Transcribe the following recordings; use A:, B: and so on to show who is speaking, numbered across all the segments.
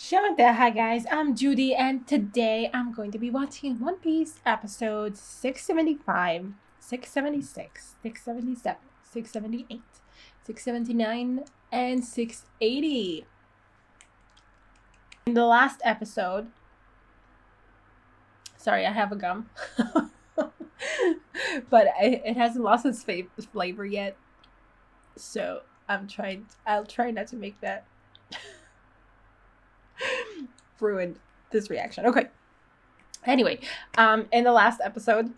A: Show&tell, hi guys, I'm Judy, and today I'm going to be watching One Piece episode 675, 676, 677, 678, 679, and 680. In the last episode, sorry, I have a gum, but it hasn't lost its flavor yet, so I'll try not to make that ruined this reaction. Okay. Anyway, in the last episode,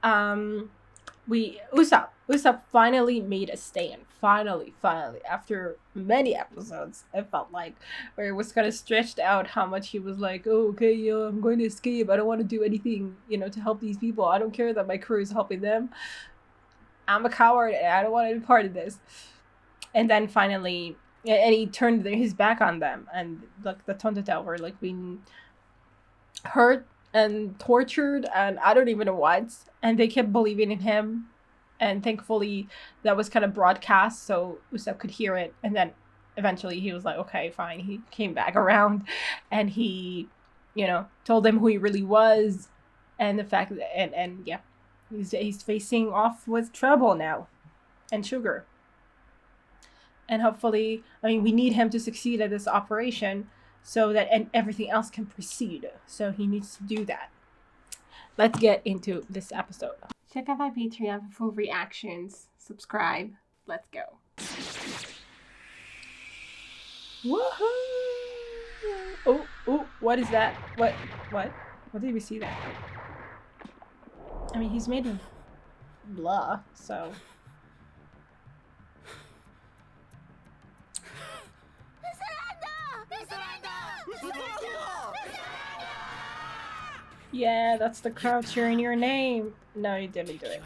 A: Usopp finally made a stand. Finally, after many episodes, it felt like, where it was kind of stretched out how much he was like, oh, okay, yeah, I'm going to escape. I don't want to do anything, to help these people. I don't care that my crew is helping them. I'm a coward and I don't want to be part of this. And then finally, and he turned his back on them, and like the Tontatel were like being hurt and tortured, and I don't even know what. And they kept believing in him, and thankfully that was kind of broadcast so Usopp could hear it. And then eventually he was like, okay, fine. He came back around, and he, told them who he really was, and the fact that, and yeah, he's facing off with trouble now, and Sugar. And hopefully, we need him to succeed at this operation so that everything else can proceed. So he needs to do that. Let's get into this episode. Check out my Patreon for full reactions. Subscribe. Let's go. Woohoo! Oh, what is that? What did we see there? He's made of blah, so... Yeah, that's the crowd cheering your name. No, you didn't do it.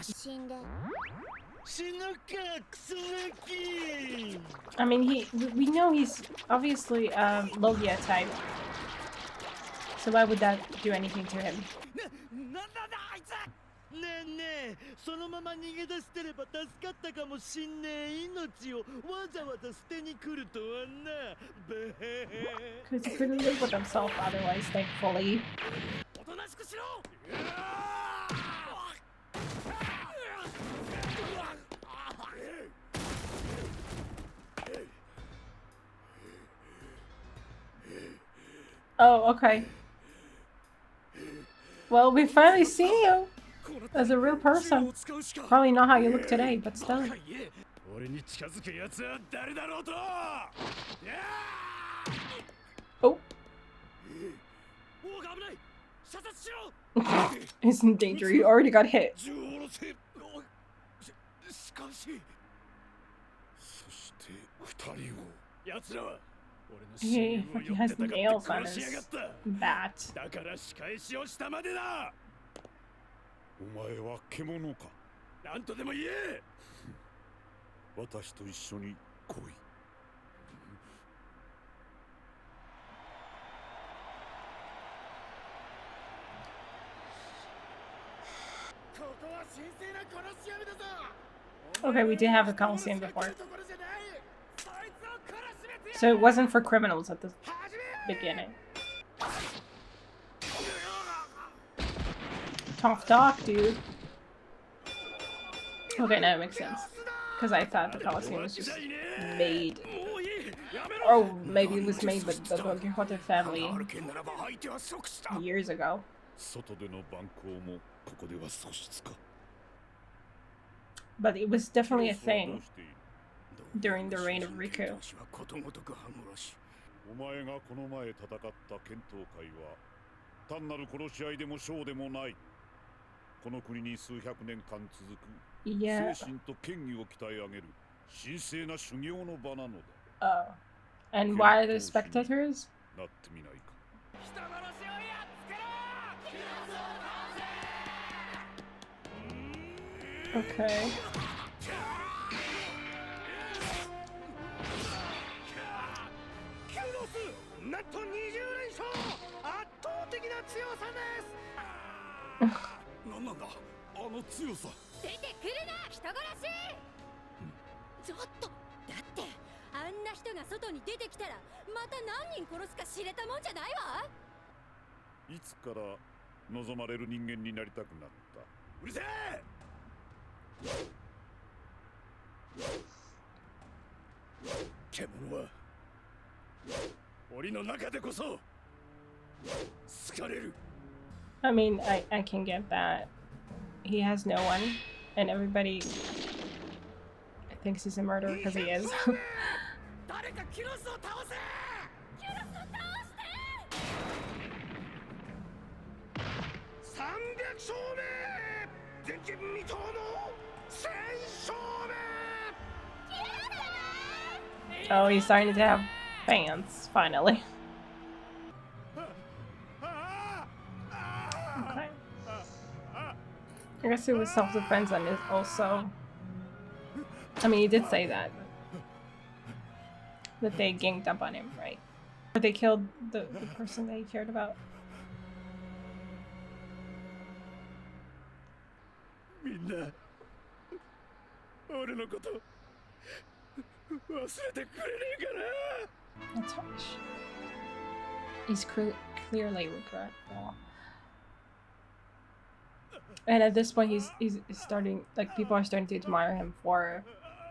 A: We know he's obviously Logia type. So why would that do anything to him? Because he couldn't live with himself otherwise, thankfully. Oh, okay. Well, we finally see you as a real person. Probably not how you look today, but still. Oh. He's in danger. He already got hit. He has nails on his bat. Okay, we did have a Coliseum before. So it wasn't for criminals at the beginning. Tough talk, dude. Okay, now it makes sense. Because I thought the Coliseum was just made. Or maybe it was made with the Don Quixote family years ago. But it was definitely a thing during the reign of Riku. Yeah. Oh. And why are the spectators? Okay.
B: んな人が外に出てきたらまた何人殺すか知れたもんじゃないわ。
C: いつから望まれる人間になりたくなった？うるせえ！獣は檻の中でこそ好かれる。
A: I mean, I can get that. He has no one, and everybody thinks he's a murderer because he is.
C: 誰かキロスを倒せ！
B: キュロスを倒して
C: 300勝目！前人未到の1000勝目！
A: Oh, he's starting to have fans, finally. Okay. I guess it was self-defense and is also... I mean, he did say that. That they ganged up on him, right? Or they killed the person that he cared about.
C: みんな俺のこと忘れてくれねえかな。
A: That's harsh. He's clearly regretful. And at this point, he's starting, like, people are starting to admire him for...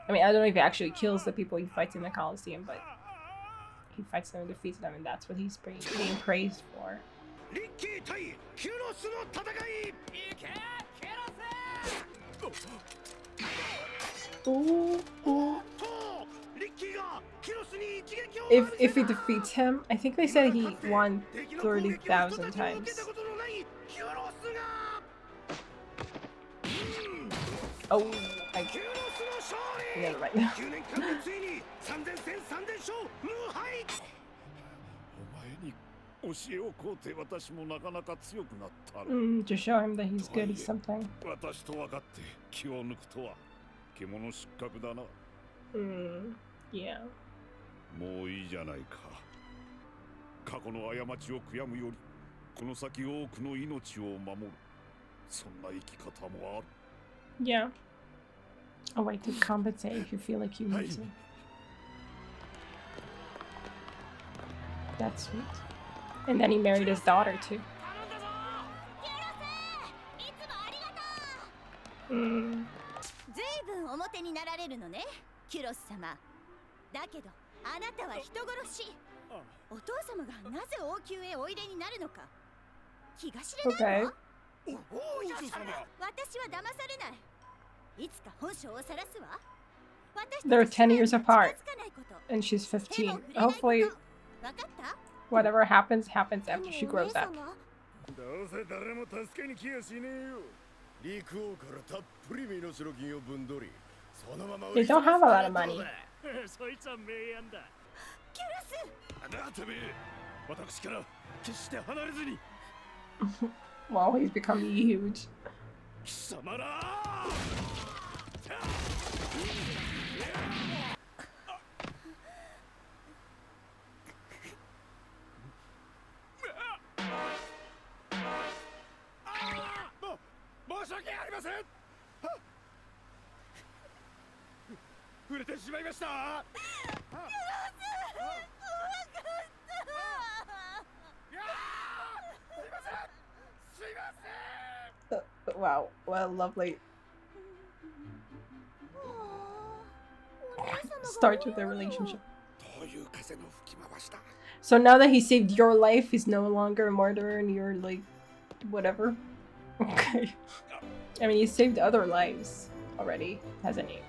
A: I mean, I don't know if he actually kills the people he fights in the Colosseum, but he fights them and defeats them, and that's what he's being praised for. Ooh, ooh. If he defeats him, I think they said he won 30,000 times. Oh, I can't. Never mind. To show him that he's good at something. Yeah.
C: もういいじゃないか。過去の過ちを悔やむより、この先多くの命を守る。そんな生き方もある。
A: Yeah. A way to compensate if you feel like you need to. That's sweet. And then he married his daughter too. Mm.
B: ずいぶん表になられるのね、キュロス様。だけど、あなたは人殺し。お父様がなぜ王宮へおいでになるのか気が知れないわ。私は騙されない。いつか本性を晒すわ。
A: They're 10 years apart, and she's 15. Hopefully, whatever happens, happens after she grows up. They don't have a lot of money. Wow, he's becoming huge. Wow, well, lovely. Starts with their relationship. So now that he saved your life, he's no longer a murderer and you're like, whatever. Okay. I mean, he saved other lives already, hasn't he?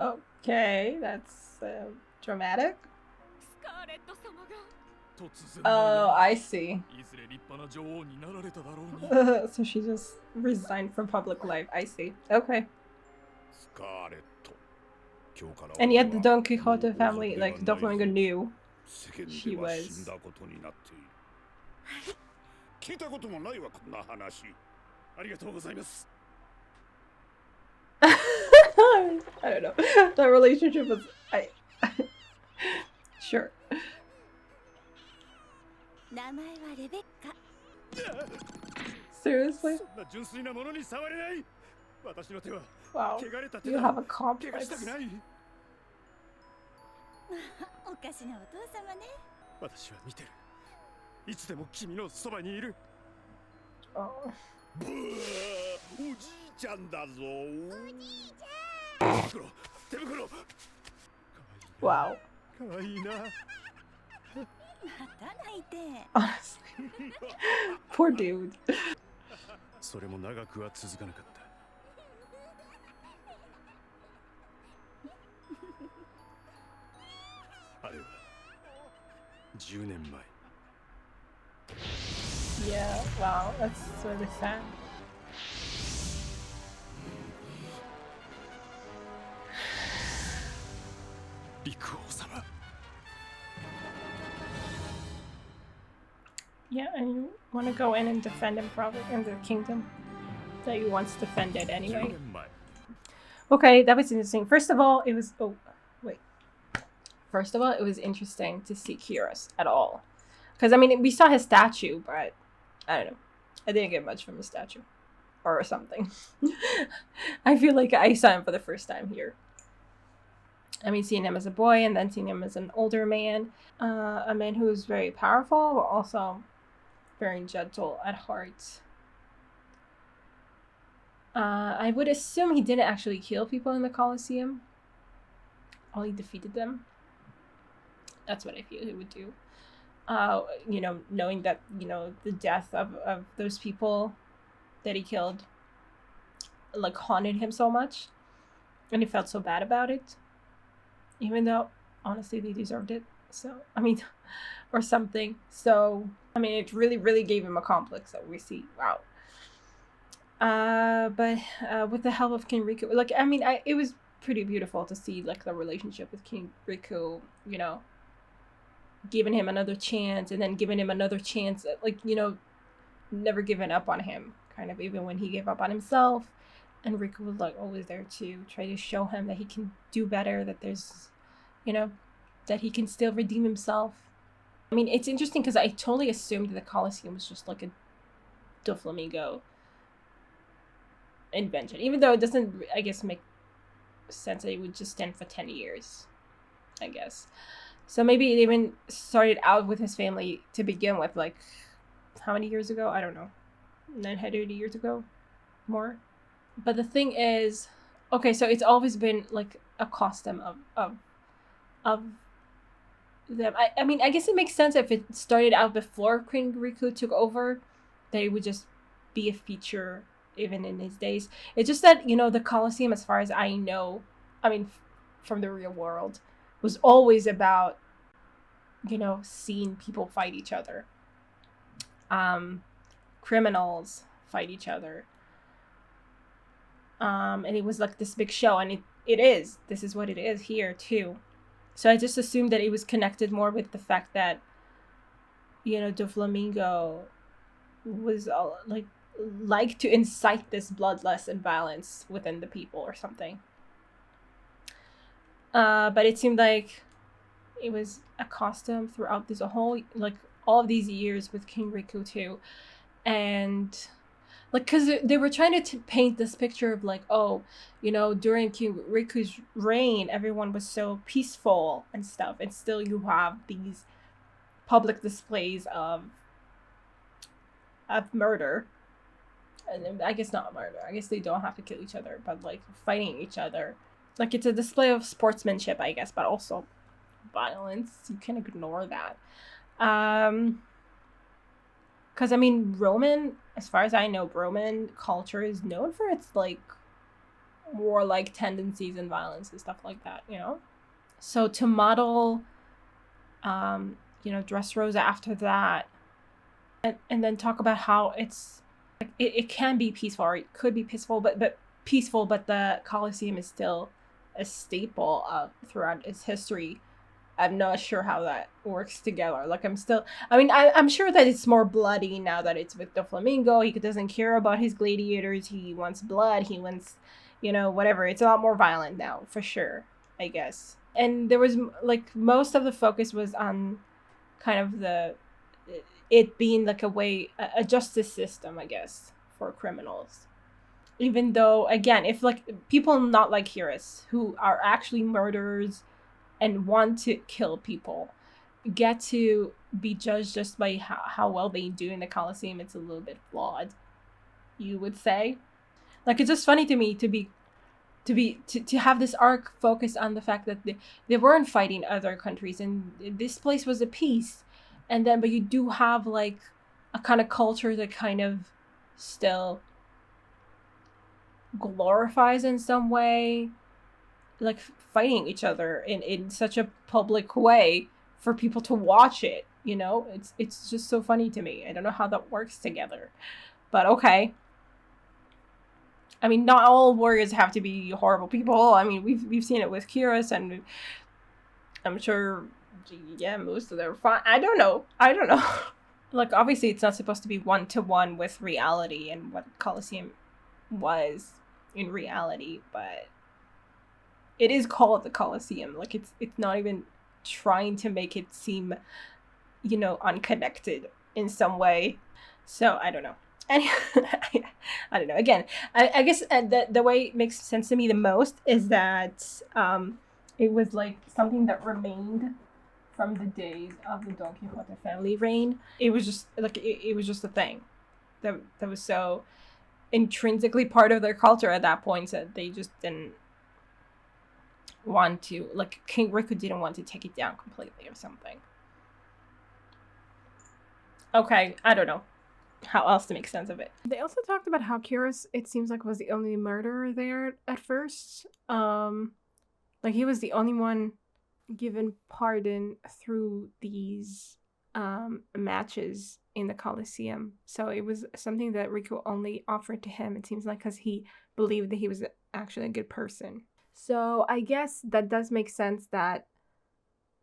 A: Okay, that's dramatic.
B: スカーレット様が
A: Oh, I see. So she just resigned from public life. I see. Okay. And yet the Don Quixote family, like Doflamingo, knew she was. I don't know. That relationship was sure. Seriously? Wow. You have a complex. Oh. Wow. Honestly. Poor dude. Yeah, wow, that's really sad. Yeah, and you want to go in and defend him probably in the kingdom that you once defended anyway. Okay, that was interesting. First of all, it was interesting to see Kyros at all. Because, I mean, we saw his statue, but I don't know. I didn't get much from his statue. Or something. I feel like I saw him for the first time here. I mean, seeing him as a boy and then seeing him as an older man. A man who is very powerful, but also very gentle at heart. I would assume he didn't actually kill people in the Colosseum. Only defeated them. That's what I feel he would do. You know, knowing that, you know, the death of those people that he killed, like, haunted him so much. And he felt so bad about it. Even though, honestly, they deserved it. So, I mean, or something. So, I mean, it really, really gave him a complex that we see. Wow. But with the help of King Riku, like, I mean, it was pretty beautiful to see, like, the relationship with King Riku, you know, giving him another chance and then giving him another chance, like, you know, never giving up on him, kind of, even when he gave up on himself. And Riku was, like, always there to try to show him that he can do better, that there's, you know, that he can still redeem himself. I mean, it's interesting because I totally assumed that the Colosseum was just like a Doflamingo invention, even though it doesn't, I guess, make sense that it would just stand for 10 years, I guess. So maybe it even started out with his family to begin with, like, how many years ago? I don't know. 900 years ago? More? But the thing is, okay, so it's always been, like, a custom of them. I mean, I guess it makes sense if it started out before King Riku took over, that it would just be a feature even in his days. It's just that, you know, the Colosseum, as far as I know, I mean, from the real world, was always about, you know, seeing people fight each other. Criminals fight each other. And it was like this big show, and it is. This is what it is here, too. So I just assumed that it was connected more with the fact that, you know, Doflamingo was, like to incite this bloodlust and violence within the people or something. But it seemed like it was a custom throughout this whole, like, all of these years with King Riku too. And, like, because they were trying to paint this picture of, like, oh, you know, during King Riku's reign, everyone was so peaceful and stuff. And still you have these public displays of murder. And I guess not murder. I guess they don't have to kill each other, but, like, fighting each other. Like, it's a display of sportsmanship, I guess, but also violence. You can ignore that. Because, I mean, as far as I know, Roman culture is known for its, like, warlike tendencies and violence and stuff like that, you know? So to model, you Dressrosa after that, and then talk about how it's like it can be peaceful, or it could be peaceful, but the Colosseum is still a staple throughout its history. I'm not sure how that works together. Like, I'm sure that it's more bloody now that it's with Doflamingo. He doesn't care about his gladiators. He wants blood. He wants, whatever. It's a lot more violent now, for sure, I guess. And there was, like, most of the focus was on kind of it being like a justice system, I guess, for criminals. Even though, again, if, like, people not like Kyros, who are actually murderers and want to kill people, get to be judged just by how well they do in the Colosseum, it's a little bit flawed, you would say. Like, it's just funny to me to have this arc focus on the fact that they weren't fighting other countries, and this place was a peace. And then, but you do have, like, a kind of culture that kind of still glorifies in some way, like, fighting each other in such a public way for people to watch it, it's just so funny to me. I don't know how that works together, but okay. I mean, not all warriors have to be horrible people. I mean, we've seen it with Kyros, and I'm sure, yeah, most of them are fine. I don't know. Like, obviously it's not supposed to be one-to-one with reality and what Colosseum was in reality, but it is called the Colosseum. Like, it's not even trying to make it seem, unconnected in some way. So I don't know. And I don't know. Again, I guess the way it makes sense to me the most is that it was like something that remained from the days of the Don Quixote family reign. It was just like it was just a thing that was so intrinsically part of their culture at that point that they just didn't want to, like, King Riku didn't want to take it down completely or something. Okay, I don't know how else to make sense of it. They also talked about how Kyros, it seems like, was the only murderer there at first. Like, he was the only one given pardon through these matches in the Colosseum. So it was something that Riku only offered to him, it seems like, because he believed that he was actually a good person. So I guess that does make sense that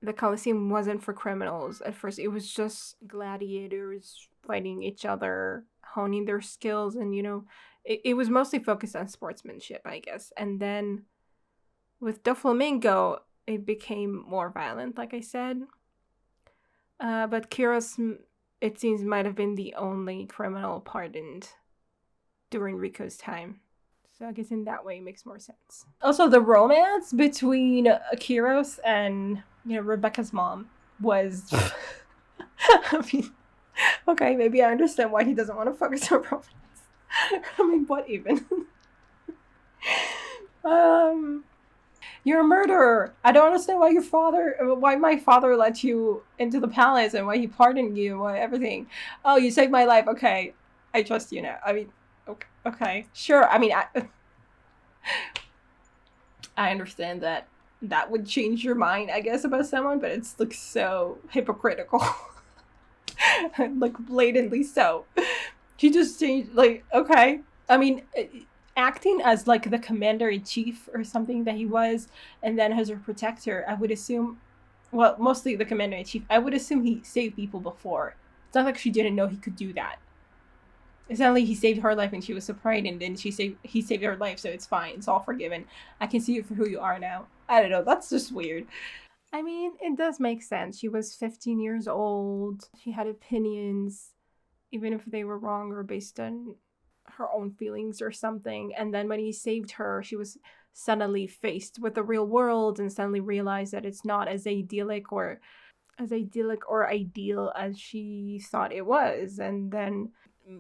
A: the Colosseum wasn't for criminals at first. It was just gladiators fighting each other, honing their skills, and, it was mostly focused on sportsmanship, I guess. And then with Doflamingo, it became more violent, like I said. But Kyros, it seems, might have been the only criminal pardoned during Riku's time. So I guess in that way it makes more sense. Also, the romance between Kyros and, Rebecca's mom was... I mean, okay, maybe I understand why he doesn't want to focus on romance. I mean, what even? You're a murderer. I don't understand why my father let you into the palace and why he pardoned you and why everything. Oh, you saved my life. Okay, I trust you now. I mean, okay, sure. I mean, I understand that would change your mind, I guess, about someone, but it's, like, so hypocritical. Like, blatantly so. She just changed, like, okay. I mean, acting as, like, the commander-in-chief or something that he was, and then as her protector, I would assume, well, mostly the commander-in-chief, I would assume he saved people before. It's not like she didn't know he could do that. It's not like he saved her life and she was so frightened, and he saved her life, so it's fine. It's all forgiven. I can see you for who you are now. I don't know. That's just weird. I mean, it does make sense. She was 15 years old. She had opinions, even if they were wrong or based on her own feelings or something. And then when he saved her, she was suddenly faced with the real world and suddenly realized that it's not as idyllic or ideal as she thought it was. And then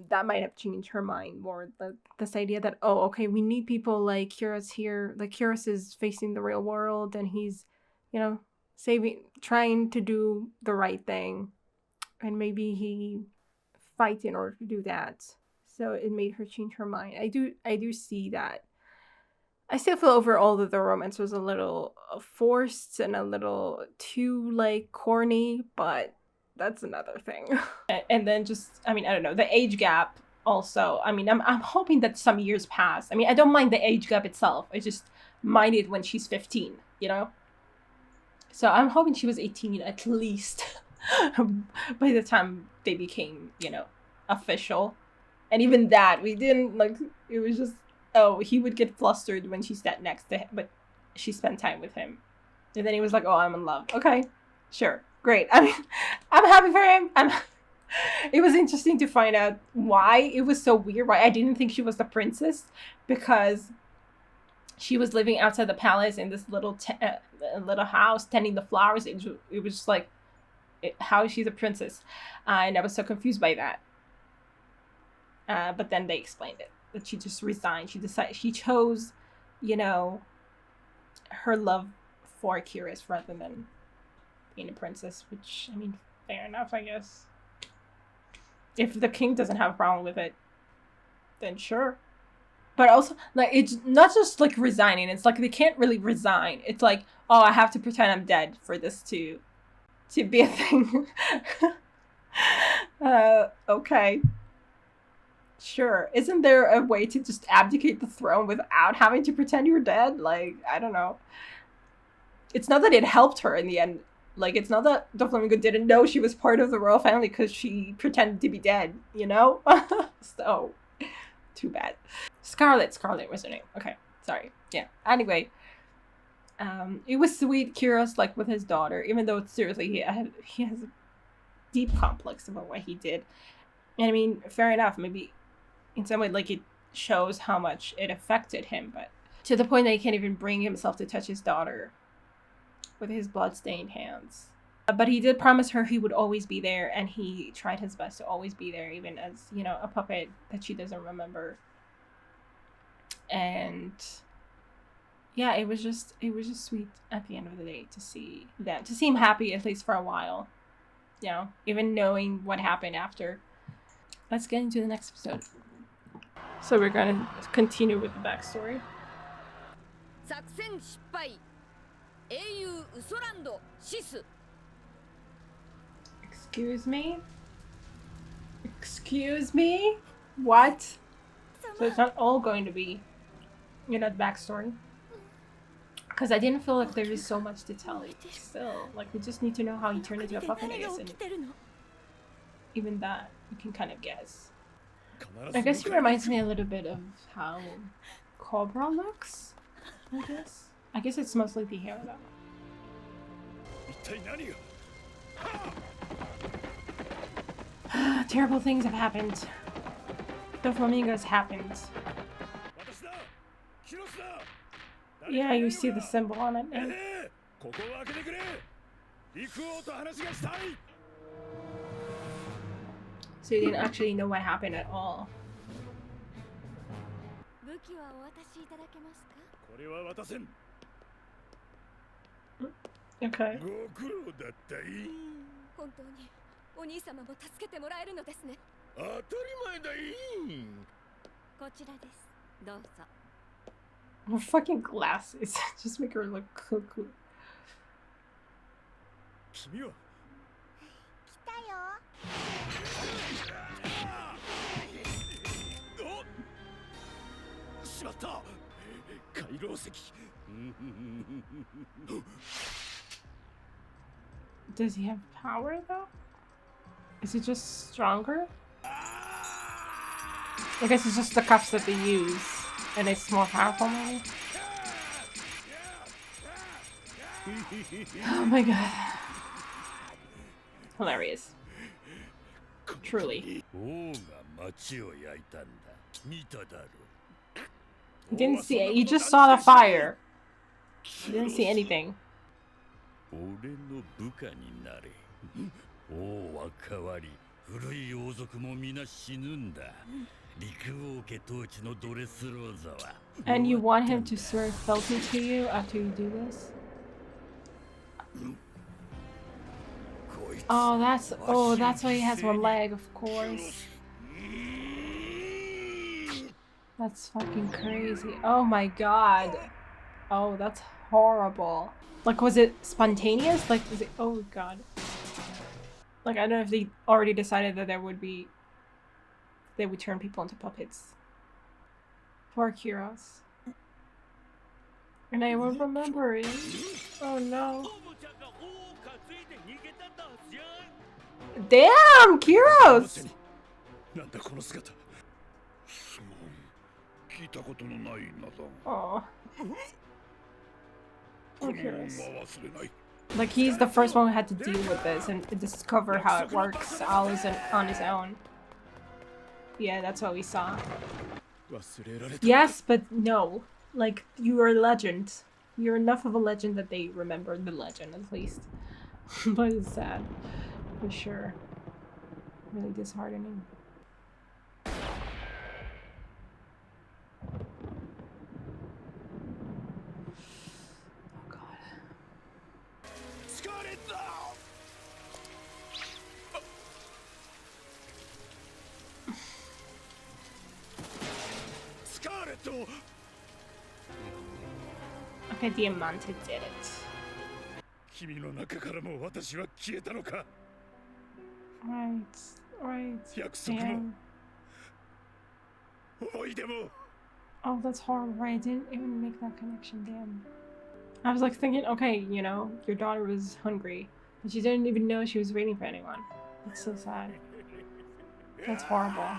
A: that might have changed her mind more. This idea that, oh, okay, we need people like Kyros here. Like, Kyros is facing the real world and he's, trying to do the right thing. And maybe he fights in order to do that. So it made her change her mind. I do see that. I still feel overall that the romance was a little forced and a little too, like, corny, but that's another thing. And then just, I mean, I don't know, the age gap also. I mean, I'm hoping that some years pass. I mean, I don't mind the age gap itself. I just mind it when she's 15, you know? So I'm hoping she was 18 at least by the time they became, you know, official. And even that, we didn't, like, it was just, oh, he would get flustered when she sat next to him, but she spent time with him. And then he was like, oh, I'm in love. Okay, sure, great. I mean, I'm happy for him. It was interesting to find out why it was so weird, why I didn't think she was the princess, because she was living outside the palace in this little house, tending the flowers. It was just like, how is she the princess? And I was so confused by that. But then they explained it, that she just resigned. She chose, you know, her love for Kyros rather than being a princess, which, I mean, fair enough, I guess. If the king doesn't have a problem with it, then sure. But also, like, it's not just, like, resigning. It's like they can't really resign. It's like, oh, I have to pretend I'm dead for this to be a thing. Okay. Sure. Isn't there a way to just abdicate the throne without having to pretend you're dead? Like, I don't know. It's not that it helped her in the end. Like, it's not that Doflamingo didn't know she was part of the royal family because she pretended to be dead, you know? So, too bad. Scarlet was her name. Okay, sorry. Yeah. Anyway, it was sweet, Kyros, like, with his daughter, even though seriously he has a deep complex about what he did. And I mean, fair enough, maybe in some way, like, it shows how much it affected him, but to the point that he can't even bring himself to touch his daughter with his blood-stained hands. But he did promise her he would always be there, and he tried his best to always be there, even as, you know, a puppet that she doesn't remember. And yeah, it was just sweet at the end of the day to see him happy, at least for a while, you know, even knowing what happened after. Let's get into the next episode. So we're gonna continue with the backstory. Excuse me? What? So it's not all going to be, you know, the backstory? Because I didn't feel like there is so much to tell still. Like, we just need to know how he turned into a puppet, I guess. And even that, you can kind of guess. I guess he reminds me a little bit of how Cobra looks, I guess it's mostly the hair, though. Terrible things have happened. Doflamingo's happened. Yeah, you see the symbol on it. And so you didn't actually know what happened at all. Okay. Her fucking glasses just make her look cuckoo. Does he have power though? Is he just stronger? I guess it's just the cuffs that they use, and it's more powerful maybe. Oh my god. Hilarious. Truly. He didn't see it. He just saw the fire. He didn't see anything. And you want him to swear fealty to you after you do this? Oh, that's why he has one leg, of course. That's fucking crazy. Oh my god. Oh, that's horrible. Like, was it spontaneous? Like, was it? Oh god. Like, I don't know if they already decided that they would turn people into puppets. Poor Kyros. And I won't remember it. Oh no. Damn, Kyros! Oh. Like, he's the first one who had to deal with this and discover how it works on his own. Yeah, that's what we saw. Yes, but no. Like, you are a legend. You're enough of a legend that they remember the legend, at least. But it's sad. For sure. Really disheartening. Okay, Diamante did it. Right. Damn. Oh, that's horrible. Right, I didn't even make that connection, damn. I was like thinking, okay, you know, your daughter was hungry, but she didn't even know she was waiting for anyone. That's so sad. That's horrible.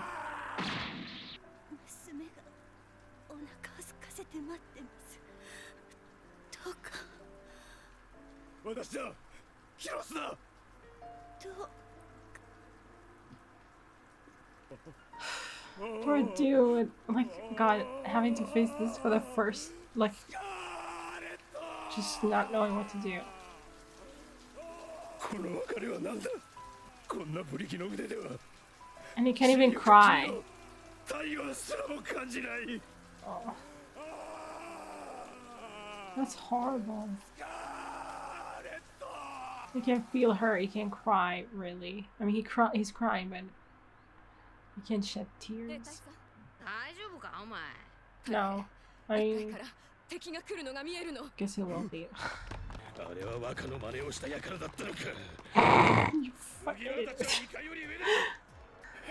A: Poor dude, like, God, having to face this for the first, like, just not knowing what to do. And he can't even cry. Oh. That's horrible. He can't feel her, he can't cry, really. I mean, he's crying, but he can't shed tears. No. I mean, guess he will be. You fucking idiot.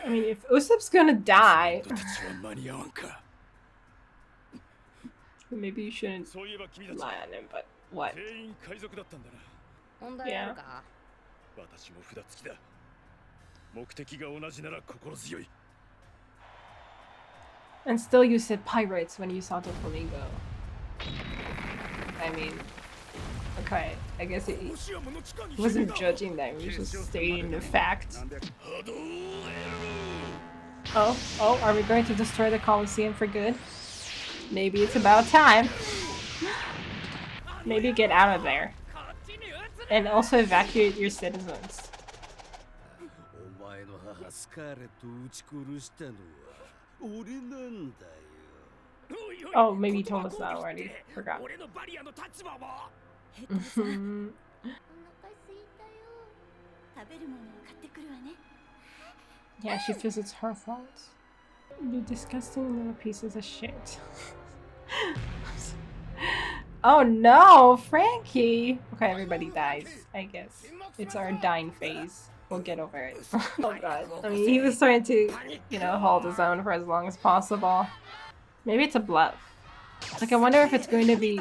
A: I mean, if Usopp's gonna die, maybe you shouldn't lie on him, but what? Yeah. And still you said pirates when you saw Doflamingo. I mean, okay, I guess he wasn't judging them, he was just stating the fact. Oh, are we going to destroy the Colosseum for good? Maybe it's about time. Maybe get out of there. And also evacuate your citizens. Oh, maybe you told us that already. Forgot. Yeah, she feels it's her fault. You disgusting little pieces of shit. Oh no, Frankie! Okay, everybody dies, I guess. It's our dying phase. We'll get over it. Oh god. I mean, he was trying to, you know, hold his own for as long as possible. Maybe it's a bluff. Like, I wonder if it's going to be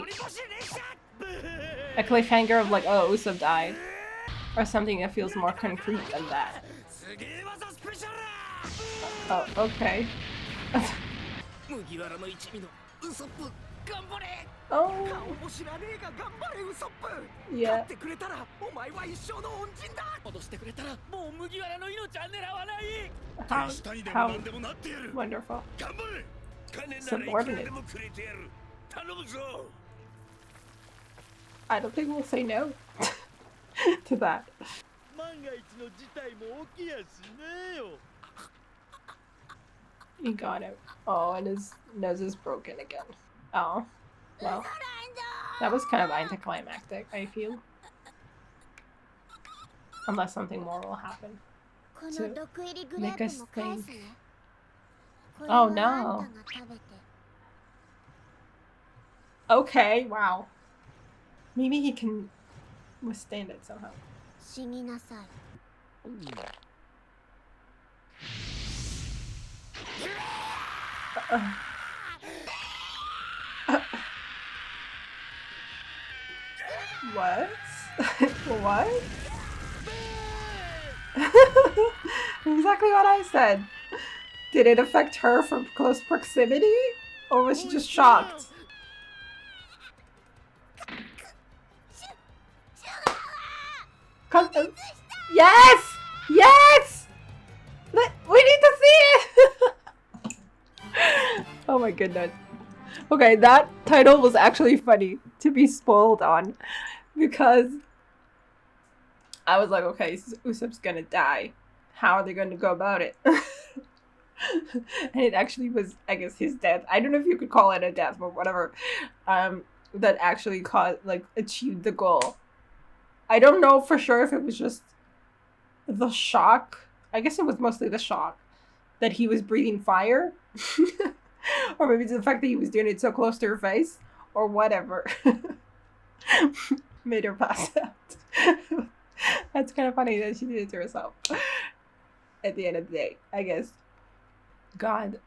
A: a cliffhanger of like, oh, Usopp died. Or something that feels more concrete than that. Oh, okay. Oh. Yeah. How wonderful. Subordinate. I don't think we'll say no to that. He got it. Oh, and his nose is broken again. Oh. Well, that was kind of anticlimactic, I feel. Unless something more will happen to make us think. Oh no. Okay, wow. Maybe he can withstand it somehow. What? What? Exactly what I said. Did it affect her from close proximity? Or was she just shocked? Come, yes! Yes! We need to see it! Oh my goodness. Okay, that title was actually funny to be spoiled on. Because I was like, okay, Usopp's gonna die. How are they going to go about it? And it actually was, I guess, his death. I don't know if you could call it a death, but whatever. That actually achieved the goal. I don't know for sure if it was just the shock. I guess it was mostly the shock that he was breathing fire. Or maybe it's the fact that he was doing it so close to her face. Or whatever. Made her pass out. That's kind of funny that she did it to herself. At the end of the day, I guess. God.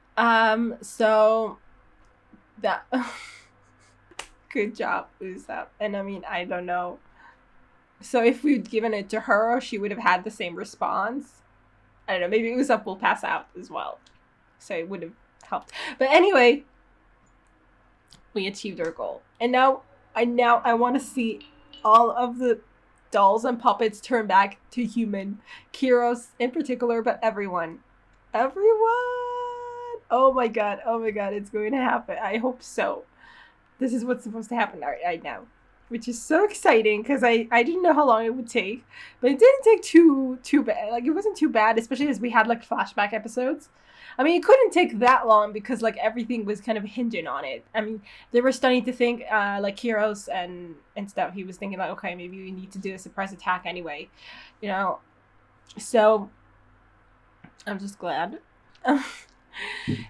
A: So that good job, Usopp. And I mean, I don't know. So if we'd given it to her, she would have had the same response. I don't know, maybe Usopp will pass out as well. So it would have helped. But anyway, we achieved our goal. And now I want to see all of the dolls and puppets turn back to human. Kyros in particular, but everyone. Oh my god, it's going to happen. I hope so. This is what's supposed to happen right now. Which is so exciting, because I didn't know how long it would take. But it didn't take too bad. Like, it wasn't too bad, especially as we had, like, flashback episodes. I mean, it couldn't take that long because, like, everything was kind of hinging on it. I mean, they were starting to think, like, Kyros and stuff. He was thinking, like, okay, maybe we need to do a surprise attack anyway. You know? So, I'm just glad.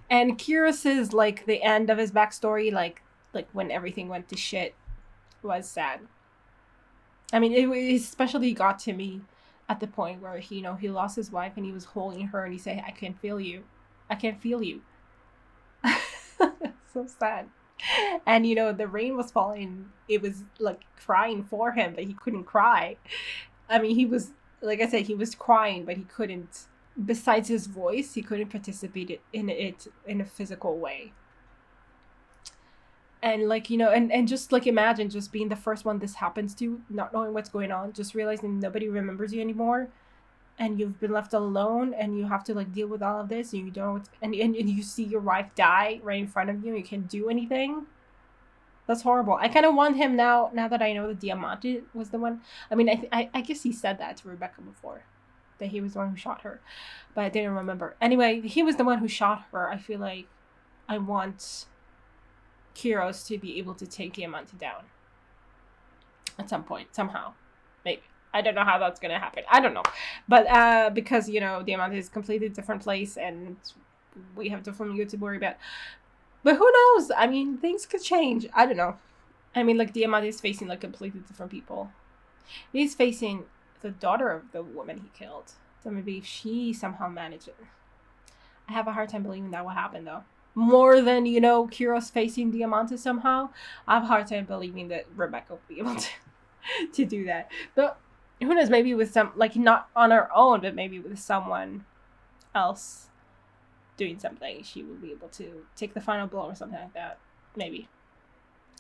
A: And Kyros's, like, the end of his backstory, like when everything went to shit, was sad. I mean, it especially got to me at the point where he lost his wife and he was holding her and he said, I can't feel you. So sad. And the rain was falling. It was like crying for him, but he couldn't cry. I mean, he was, like I said, he was crying, but he couldn't, besides his voice, he couldn't participate in it in a physical way. And like, and just like imagine just being the first one this happens to, not knowing what's going on, just realizing nobody remembers you anymore, and you've been left alone, and you have to like deal with all of this, and you don't know and you see your wife die right in front of you, and you can't do anything. That's horrible. I kind of want him now that I know that Diamante was the one. I mean, I guess he said that to Rebecca before, that he was the one who shot her, but I didn't remember. Anyway, he was the one who shot her. I feel like I want Kyros to be able to take Diamante down at some point, somehow, maybe. I don't know how that's gonna happen. I don't know, but because Diamante is a completely different place, and we have Doflamingo to worry about. But who knows? I mean, things could change. I don't know. I mean, like, Diamante is facing like completely different people. He's facing the daughter of the woman he killed. So maybe if she somehow managed it. I have a hard time believing that will happen, though. More than, Kyros facing Diamante somehow. I have a hard time believing that Rebecca will be able to do that. But who knows, maybe with some, like, not on her own, but maybe with someone else doing something, she will be able to take the final blow or something like that. Maybe.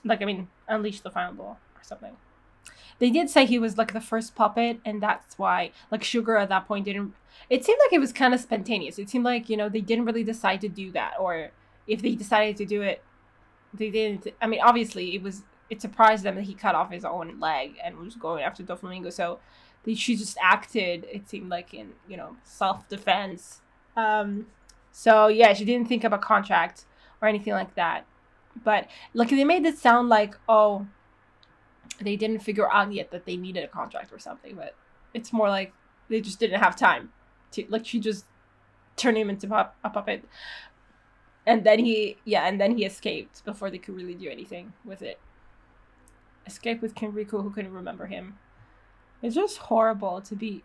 A: Like, I mean, unleash the final blow or something. They did say he was, like, the first puppet, and that's why, like, Sugar at that point didn't... It seemed like it was kind of spontaneous. It seemed like, they didn't really decide to do that, or if they decided to do it, they didn't... I mean, obviously, it surprised them that he cut off his own leg and was going after Doflamingo, so she just acted, it seemed like, in, self-defense. So, yeah, she didn't think of a contract or anything like that. But, like, they made it sound like, oh, they didn't figure out yet that they needed a contract or something. But it's more like they just didn't have time to, like, she just turned him into a puppet. And then he escaped before they could really do anything with it. Escape with Kenrico, who couldn't remember him. It's just horrible to be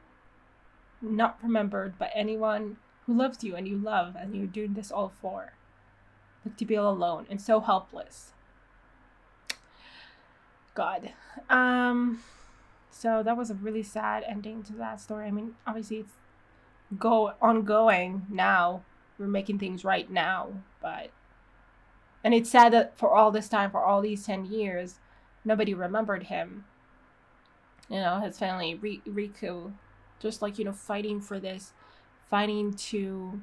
A: not remembered by anyone who loves you and you love and you're doing this all for. Like to be all alone and so helpless. God. So that was a really sad ending to that story. I mean, obviously it's ongoing now. We're making things right now, but and it's sad that for all this time, for all these 10 years, nobody remembered him. You know, his family, Riku, just like, you know, fighting for this, fighting to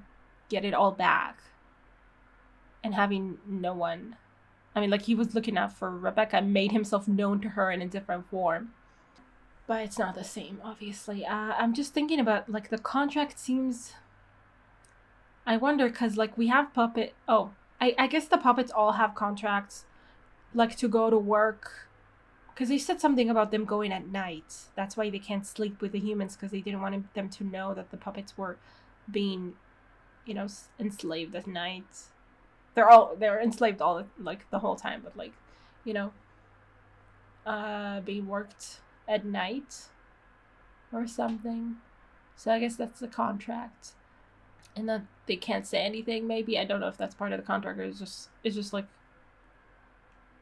A: get it all back, and having no one. I mean, like, he was looking out for Rebecca, made himself known to her in a different form. But it's not the same, obviously. I'm just thinking about, like, the contract seems... I wonder, because, like, we have puppet... Oh, I guess the puppets all have contracts, like, to go to work. Because they said something about them going at night. That's why they can't sleep with the humans, because they didn't want them to know that the puppets were being, you know, enslaved at night. They're enslaved all, like, the whole time, but, like, you know, being worked at night or something. So I guess that's the contract. And that they can't say anything, maybe. I don't know if that's part of the contract or it's just like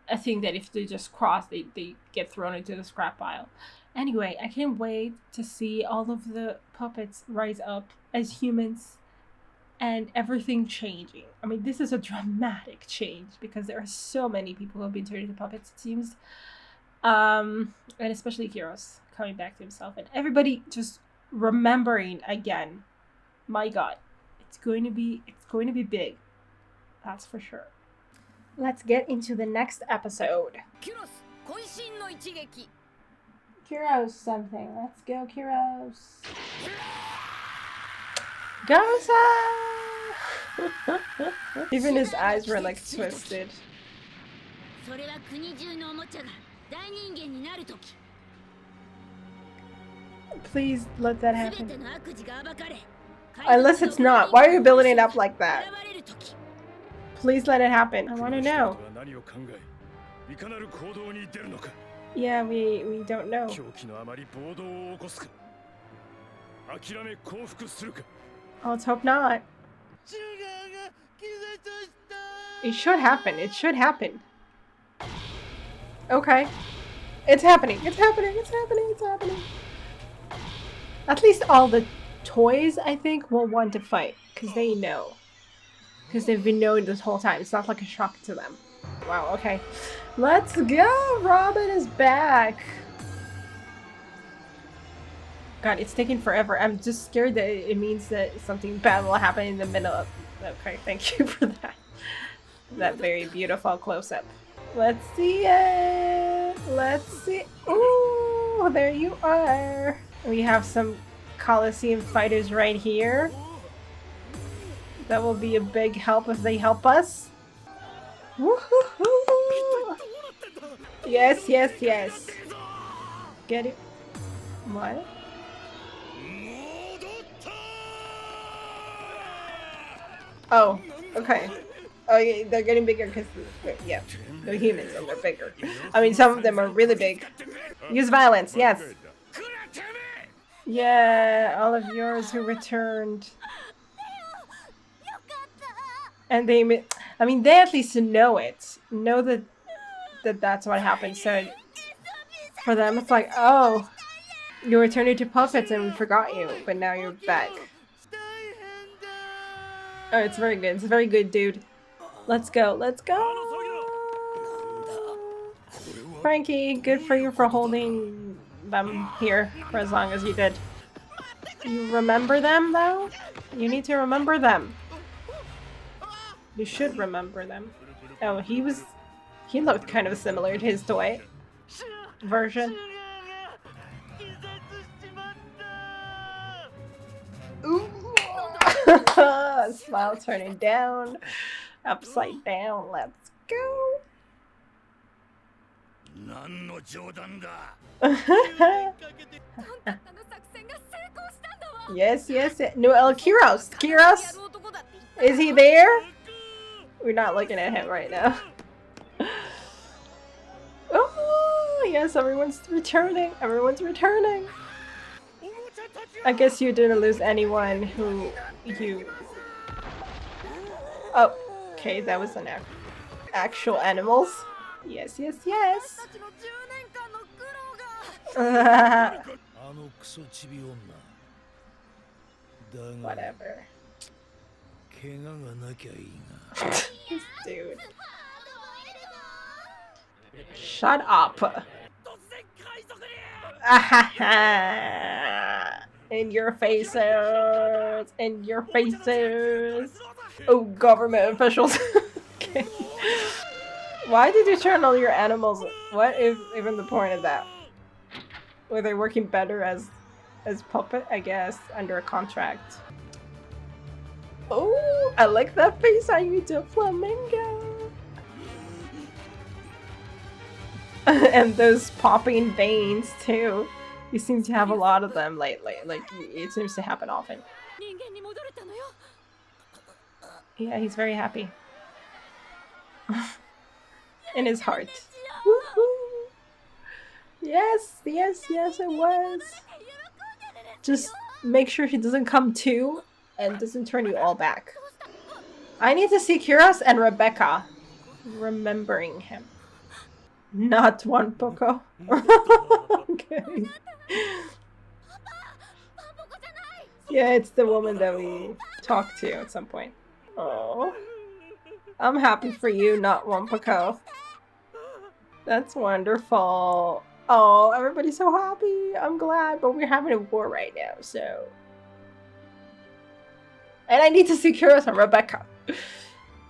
A: a thing that if they just cross, they get thrown into the scrap pile. Anyway, I can't wait to see all of the puppets rise up as humans and everything changing. I mean, this is a dramatic change because there are so many people who have been turned into puppets, it seems. And especially Kyros coming back to himself and everybody just remembering again. My God, it's going to be big. That's for sure. Let's get into the next episode. Kyros something. Let's go, Kyros. Gosa! Even his eyes were like twisted. Please let that happen. Unless it's not. Why are you building it up like that? Please let it happen. I want to know. Yeah, we don't know. Oh, let's hope not. It should happen. It should happen. Okay. It's happening. It's happening. It's happening. It's happening. At least all the toys, I think, will want to fight. Because they know. Because they've been knowing this whole time. It's not like a shock to them. Wow, okay. Let's go! Robin is back! God, it's taking forever. I'm just scared that it means that something bad will happen in the middle of... Okay, thank you for that. That very beautiful close-up. Let's see it! Let's see... Ooh, there you are! We have some Colosseum fighters right here. That will be a big help if they help us. Woohoo! Yes, yes, yes. Get it? What? Oh, okay. Oh, yeah, they're getting bigger because, yeah, they're humans and they're bigger. I mean, some of them are really big. Use violence, yes. Yeah, all of yours who returned. And they, I mean, they at least know it. Know that that's what happened. So for them, it's like, oh, you returned into puppets and we forgot you, but now you're back. Oh, it's very good. It's very good, dude. Let's go. Let's go. Frankie, good for you for holding them here for as long as you did. You remember them, though? You need to remember them. You should remember them. Oh, he looked kind of similar to his toy version. Ooh. Smile turning down. Upside down. Let's go. Yes, yes. No, Kyros. Kyros? Is he there? We're not looking at him right now. Oh, yes, everyone's returning. Everyone's returning. I guess you didn't lose anyone who you... Oh, okay, that was an actual animals. Yes, yes, yes. Whatever. This dude. Shut up. In your faces. In your faces. Oh, government officials. Okay. Why did you turn all your animals? What is even the point of that? Were they working better as puppet? I guess under a contract. Oh, I like that face on you, Doflamingo. And those popping veins too. You seem to have a lot of them lately. Like it seems to happen often. Yeah, he's very happy. In his heart. Woohoo! Yes, yes, yes, it was. Just make sure he doesn't come too and doesn't turn you all back. I need to see Kyros and Rebecca. Remembering him. Not one Poco. Okay. Yeah, it's the woman that we talked to at some point. Oh, I'm happy for you, not one Poco. That's wonderful. Oh, everybody's so happy. I'm glad, but we're having a war right now, so. And I need to see Kyros and Rebecca.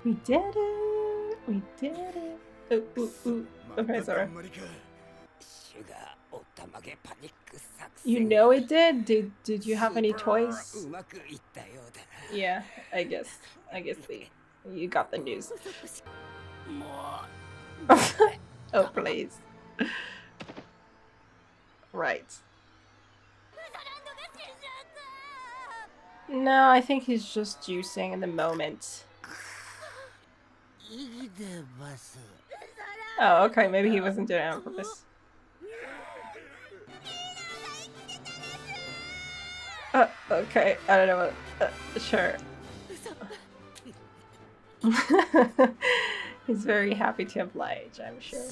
A: We did it. We did it. Ooh, ooh, ooh. Okay, sorry. You know it did? Did you have any toys? Yeah, I guess you got the news. Oh, please. Right. No, I think he's just juicing in the moment. Oh, okay, maybe he wasn't doing it on purpose. Okay, I don't know what... sure. He's very happy to oblige, I'm sure.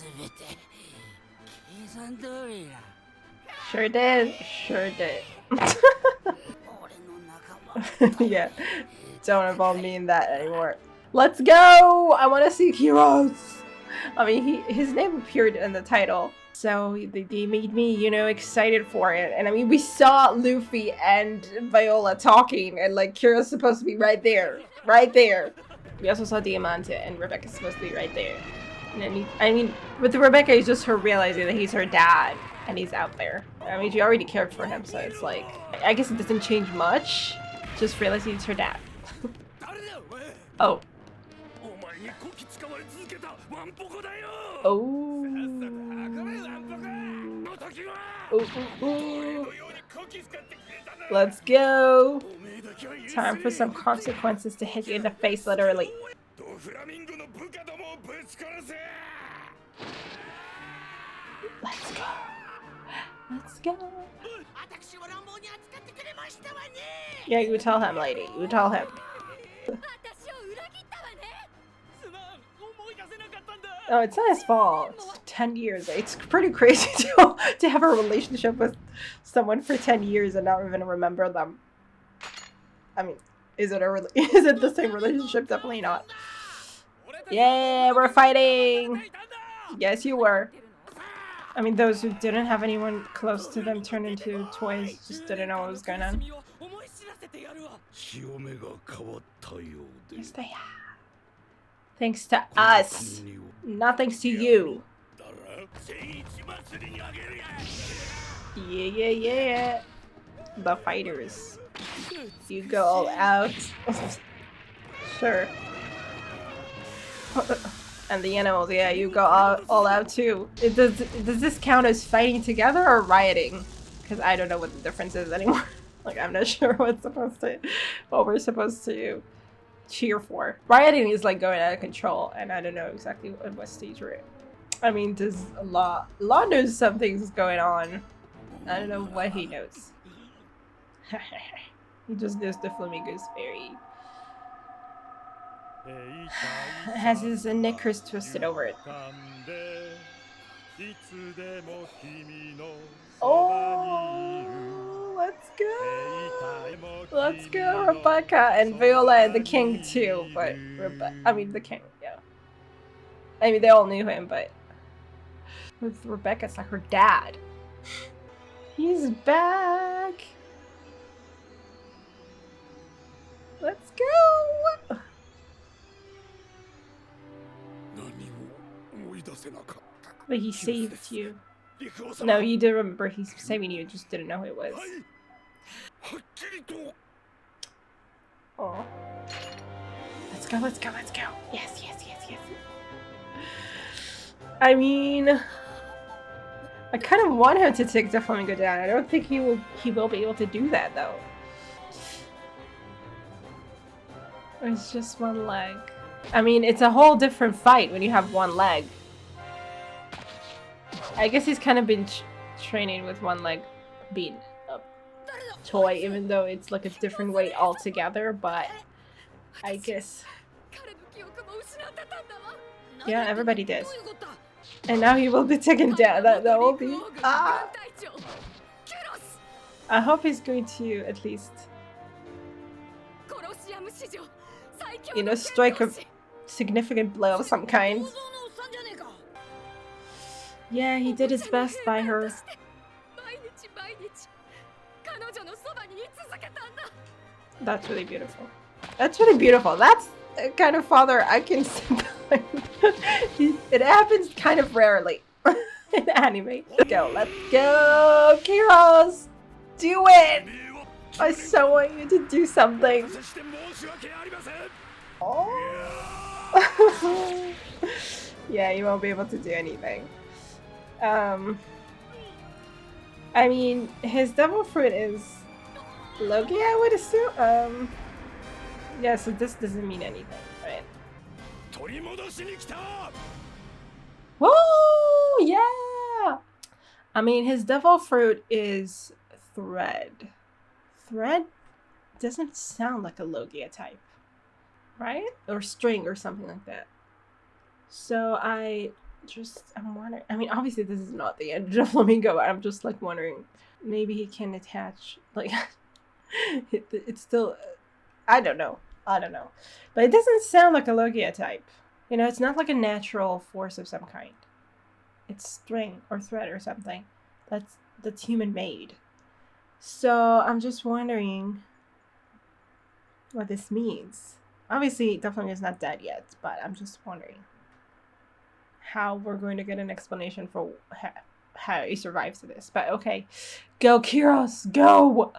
A: Sure did. Sure did. Yeah, don't involve me in that anymore. Let's go! I want to see Kyros! I mean, his name appeared in the title, so they made me, you know, excited for it. And I mean, we saw Luffy and Viola talking, and like Kyros supposed to be right there, right there. We also saw Diamante, and Rebecca's supposed to be right there. And then I mean, with Rebecca, it's just her realizing that he's her dad, and he's out there. I mean, she already cared for him, so it's like, I guess it doesn't change much. Just realizing it's her dad. Oh. Oh. Ooh. Let's go. Time for some consequences to hit you in the face, literally. Let's go. Let's go. Yeah, you tell him, lady. You tell him. Oh, it's not his fault. 10 years. It's pretty crazy to have a relationship with someone for 10 years and not even remember them. I mean, is it the same relationship? Definitely not. Yeah, we're fighting. Yes, you were. I mean, those who didn't have anyone close to them turned into toys, just didn't know what was going on. Yes, they have. Thanks to us. Not thanks to you. Yeah, yeah, yeah. The fighters. You go all out. Sure. And the animals, yeah, you go all out too. Does this count as fighting together or rioting? Because I don't know what the difference is anymore. Like, I'm not sure what we're supposed to cheer for. Rioting is like going out of control, and I don't know exactly what stage we're at. I mean, does Law knows something's going on. I don't know what he knows. He just does the flamingos very... has his knickers twisted over it. Oh, let's go! Let's go, Rebecca and Viola and the king too. But I mean the king, yeah. I mean they all knew him, but with Rebecca, it's like her dad. He's back. Let's go. But he saved you. No, you did remember he's saving you, just didn't know who it was. Oh. Let's go, let's go, let's go. Yes, yes, yes, yes. I mean, I kind of want him to take Doflamingo down. I don't think he will be able to do that though. It's just one leg. I mean, it's a whole different fight when you have one leg. I guess he's kind of been training with one leg being a toy, even though it's like a different weight altogether, but I guess... Yeah, everybody did. And now he will be taken down. That will be... Ah! I hope he's going to at least... you know, strike a significant blow of some kind. Yeah, he did his best by her. That's really beautiful. That's really beautiful. That's the kind of father I can sympathize. It happens kind of rarely in anime. Let's go, Kyros! Do it! I so want you to do something. Oh. Yeah, you won't be able to do anything. I mean, his devil fruit is Loki, I would assume. Yeah, so this doesn't mean anything, right? Whoa, yeah! I mean, his devil fruit is thread. Thread doesn't sound like a Logia type, right? Or string or something like that. So I'm wondering, I mean, obviously this is not the end of Doflamingo, I'm just like wondering, maybe he can attach, like, it's still, I don't know, but it doesn't sound like a Logia type, you know, it's not like a natural force of some kind, it's string or thread or something, that's human made, so I'm just wondering what this means. Obviously Doflamingo is not dead yet, but I'm just wondering how we're going to get an explanation for how he survives to this. But okay, go Kyros, go!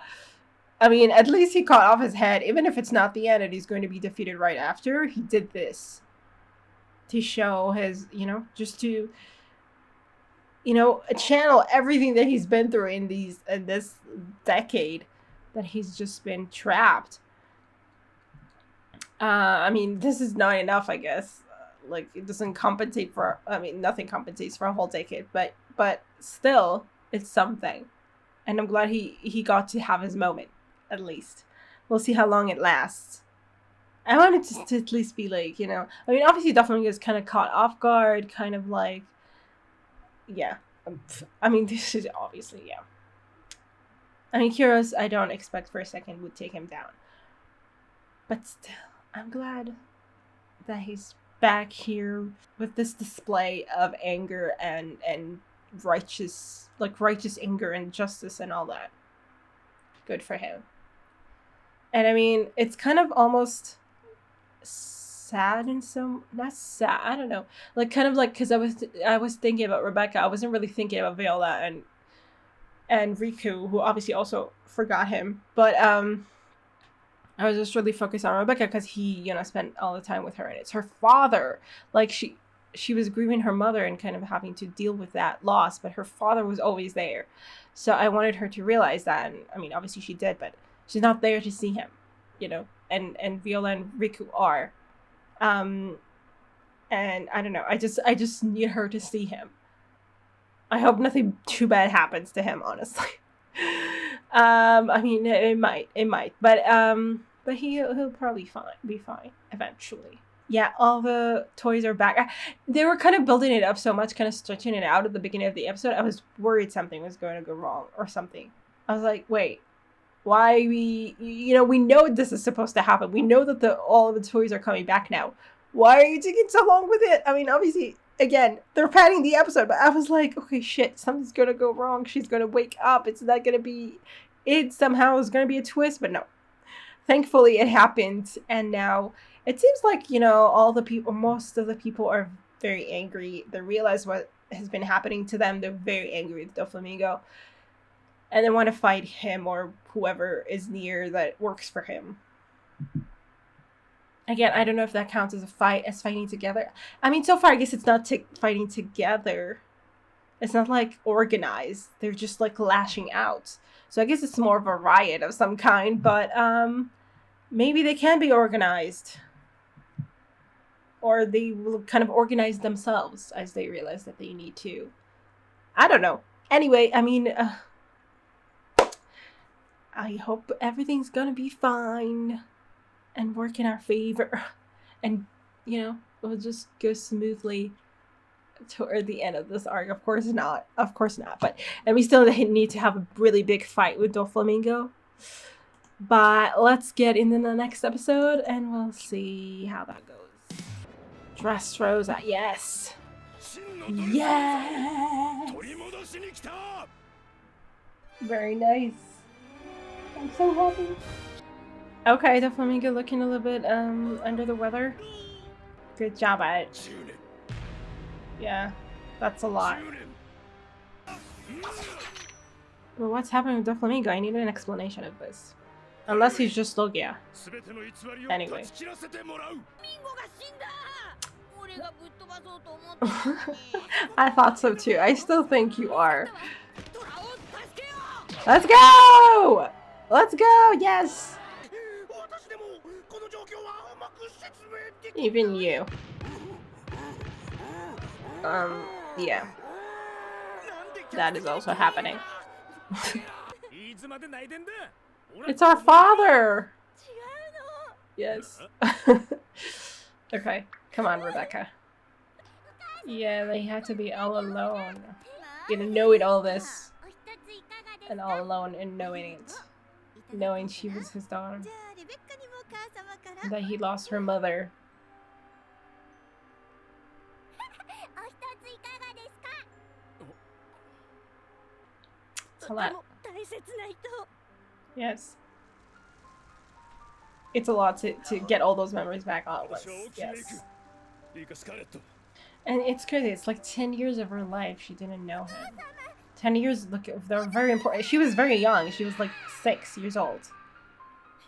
A: I mean, at least he cut off his head. Even if it's not the end and he's going to be defeated right after, he did this to show his, you know, just to, you know, channel everything that he's been through in this decade that he's just been trapped. I mean, this is not enough, I guess. Like, it doesn't compensate for, I mean, nothing compensates for a whole decade, but still, it's something. And I'm glad he got to have his moment, at least. We'll see how long it lasts. I want it to at least be like, you know, I mean, obviously Doflamingo is kind of caught off guard, kind of like, yeah. I mean, this is obviously, yeah. I mean, Kyros, I don't expect for a second would take him down. But still, I'm glad that he's back here with this display of anger and righteous anger and justice and all that. Good for him. And I mean, it's kind of almost sad and so not sad, I don't know, like kind of like, because I was thinking about Rebecca. I wasn't really thinking about Viola and Riku, who obviously also forgot him, but I was just really focused on Rebecca because he, you know, spent all the time with her, and it's her father. Like, she was grieving her mother and kind of having to deal with that loss, but her father was always there. So I wanted her to realize that, and I mean, obviously she did, but she's not there to see him, you know, and Viola and Riku are. And I don't know, I just need her to see him. I hope nothing too bad happens to him, honestly. I mean, it might, but he'll probably be fine eventually. Yeah, all the toys are back. They were kind of building it up so much, kind of stretching it out at the beginning of the episode. I was worried something was going to go wrong or something. I was like, wait, why we know this is supposed to happen. We know that all of the toys are coming back now. Why are you taking so long with it? I mean, obviously, again, they're padding the episode, but I was like, okay, shit, something's going to go wrong. She's going to wake up. It's not going to be it. Somehow is going to be a twist, but no. Thankfully, it happened, and now it seems like, most of the people are very angry. They realize what has been happening to them. They're very angry with Doflamingo, and they want to fight him or whoever is near that works for him. Again, I don't know if that counts as a fight, as fighting together. I mean, so far, I guess it's not fighting together. It's not, like, organized. They're just, like, lashing out. So I guess it's more of a riot of some kind, but maybe they can be organized. Or they will kind of organize themselves as they realize that they need to. I don't know. Anyway, I mean, I hope everything's gonna be fine and work in our favor. And, it'll just go smoothly toward the end of this arc. Of course not. And we still need to have a really big fight with Doflamingo. But let's get into the next episode and we'll see how that goes. Dressrosa, yes. Yes. Very nice. I'm so happy. Okay, Doflamingo looking a little bit under the weather. Good job at it. Yeah, that's a lot. But what's happening with Doflamingo? I need an explanation of this. Unless he's just Logia. Anyway. I thought so too. I still think you are. Let's go! Let's go! Yes! Even you. Yeah. That is also happening. It's our father! Yes. Okay, come on, Rebecca. Yeah, they had to be all alone. Knowing all this. And all alone and knowing it. Knowing she was his daughter. And that he lost her mother. It's a lot. Yes. It's a lot to get all those memories back all at once. Yes. And it's crazy. It's like 10 years of her life she didn't know him. 10 years, look, they're very important. She was very young. She was like 6 years old.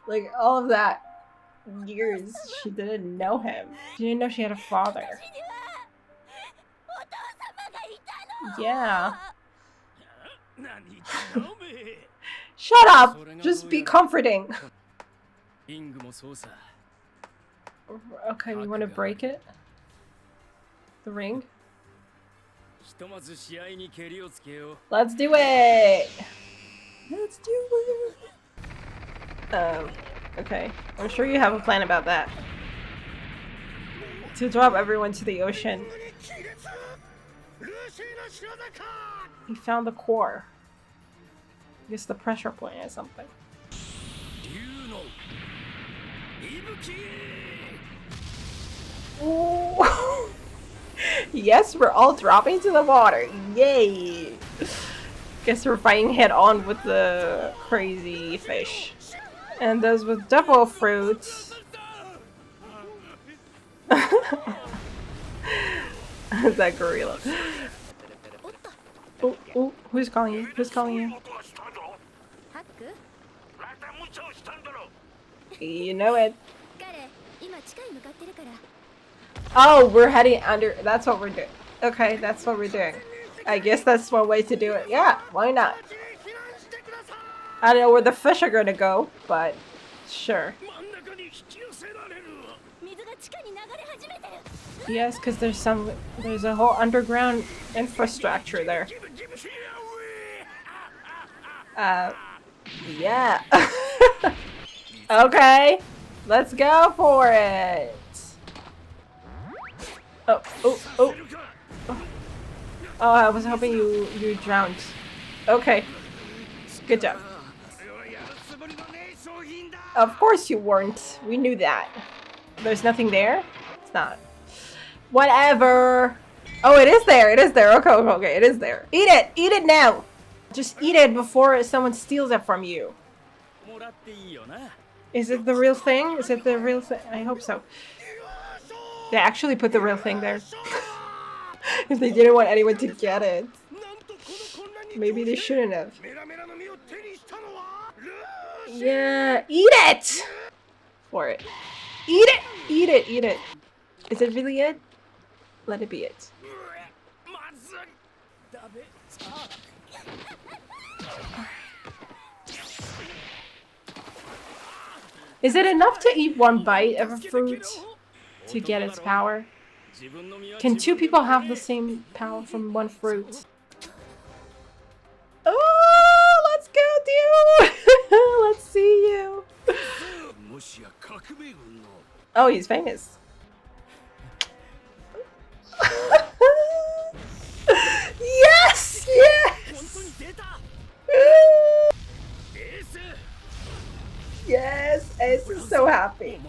A: Like, all of that years, she didn't know him. She didn't know she had a father. Yeah. Shut up! Just be comforting. Okay, we want to break it? The ring? Let's do it! Let's do it! Okay. I'm sure you have a plan about that. To drop everyone to the ocean. He found the core. I guess the pressure point or something. Ooh. Yes, we're all dropping to the water. Yay! Guess we're fighting head on with the crazy fish. And those with devil fruit. That gorilla. Oh, oh, who's calling you? Who's calling you? You know it. Oh, we're heading under. That's what we're doing. Okay, that's what we're doing. I guess that's one way to do it. Yeah, why not? I don't know where the fish are gonna go, but sure. Yes, because there's a whole underground infrastructure there. Yeah. Okay. Let's go for it. Oh, oh, oh. Oh, I was hoping you drowned. Okay. Good job. Of course you weren't. We knew that. There's nothing there? It's not. Whatever. Oh, it is there. It is there. Okay, okay, okay. It is there. Eat it. Eat it now. Just eat it before someone steals it from you. Is it the real thing? Is it the real thing? I hope so. They actually put the real thing there. If they didn't want anyone to get it. Maybe they shouldn't have. Yeah, eat it! For it. Eat it! Eat it, eat it. Is it really it? Let it be it. Is it enough to eat one bite of a fruit to get its power? Can two people have the same power from one fruit? Oh, let's go, dude! Let's see you. Oh, he's famous. Yes! Yes! Yes! Ace is so happy.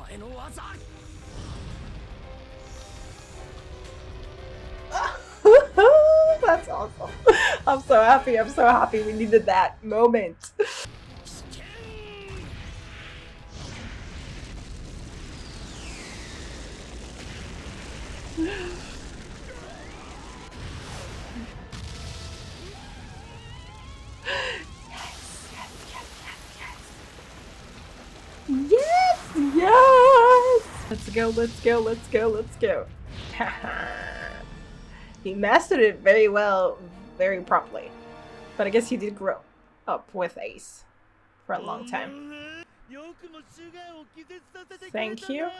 A: That's awesome. I'm so happy. I'm so happy we needed that moment. Yes! Yes! Let's go, let's go, let's go, let's go. He mastered it very well, very promptly. But I guess he did grow up with Ace for a long time. Thank you.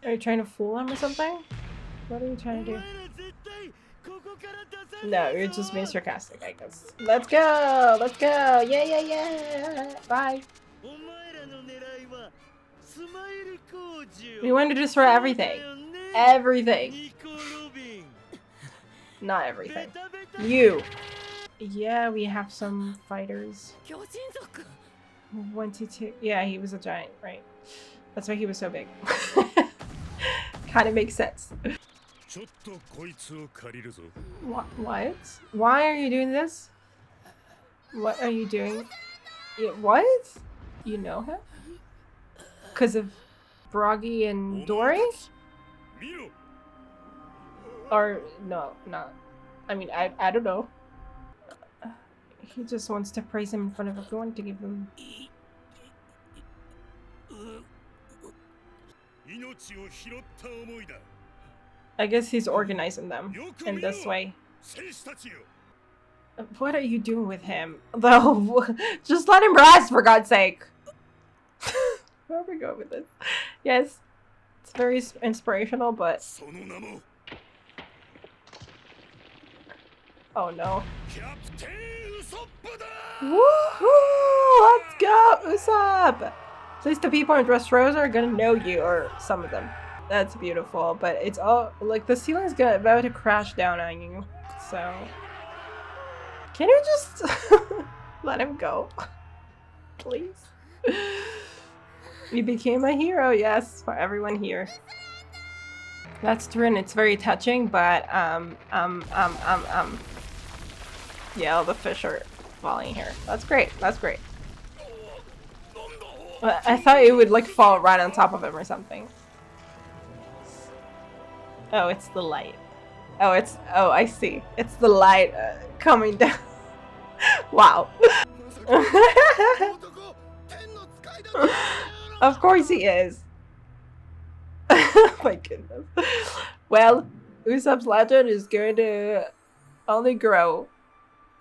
A: Are you trying to fool him or something? What are you trying to do? No, you're just being sarcastic, I guess. Let's go! Let's go! Yeah, yeah, yeah! Bye! We want to destroy everything. Everything. Not everything. You! Yeah, we have some fighters. 1, 2, 2. Yeah, he was a giant, right? That's why he was so big. Kind of makes sense. What? Why are you doing this? What are you doing? What? You know him? Because of Broggy and Dory? Or no, not. I mean, I don't know. He just wants to praise him in front of everyone to give him. I guess he's organizing them in this way. What are you doing with him? Though, just let him rest, for God's sake. Where are we going with this? Yes, it's very inspirational, but. Oh no. Woohoo! Let's go, Usopp! At least the people in Dressrosa are gonna know you, or some of them. That's beautiful, but it's all like the ceiling's about to crash down on you. So, can you just let him go, please? You became a hero, yes, for everyone here. That's true, and it's very touching, but yeah, all the fish are falling here. That's great. That's great. But I thought it would like fall right on top of him or something. Oh, it's the light. Oh, it's. Oh, I see. It's the light coming down. Wow. Of course he is. Oh my goodness. Well, Usopp's legend is going to only grow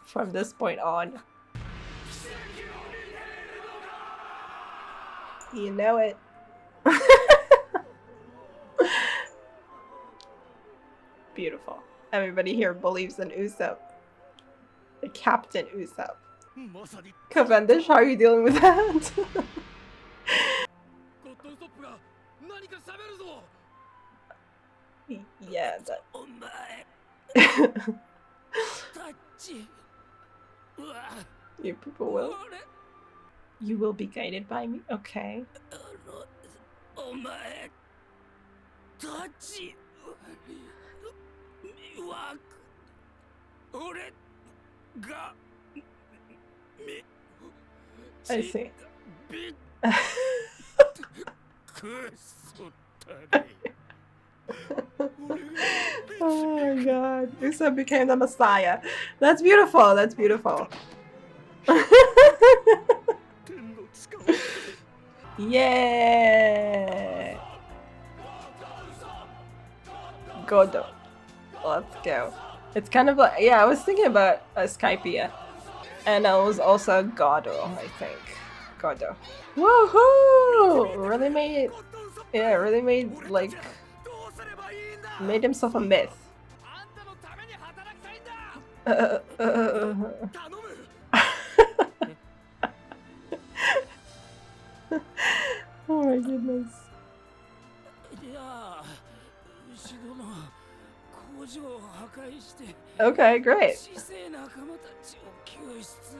A: from this point on. You know it. Beautiful. Everybody here believes in Usopp. The Captain Usopp. Cavendish, how are you dealing with that? Yeah, that... You people will. You will be guided by me? Okay. I see. Oh my god. Usopp became the Messiah. That's beautiful. That's beautiful. Yeah. GODDO. Let's go. It's kind of like, yeah, I was thinking about Skypia. And I was also GODDO, I think. GODDO. Woohoo! Really made, yeah, really made, like, made himself a myth. Oh my goodness. Okay, great.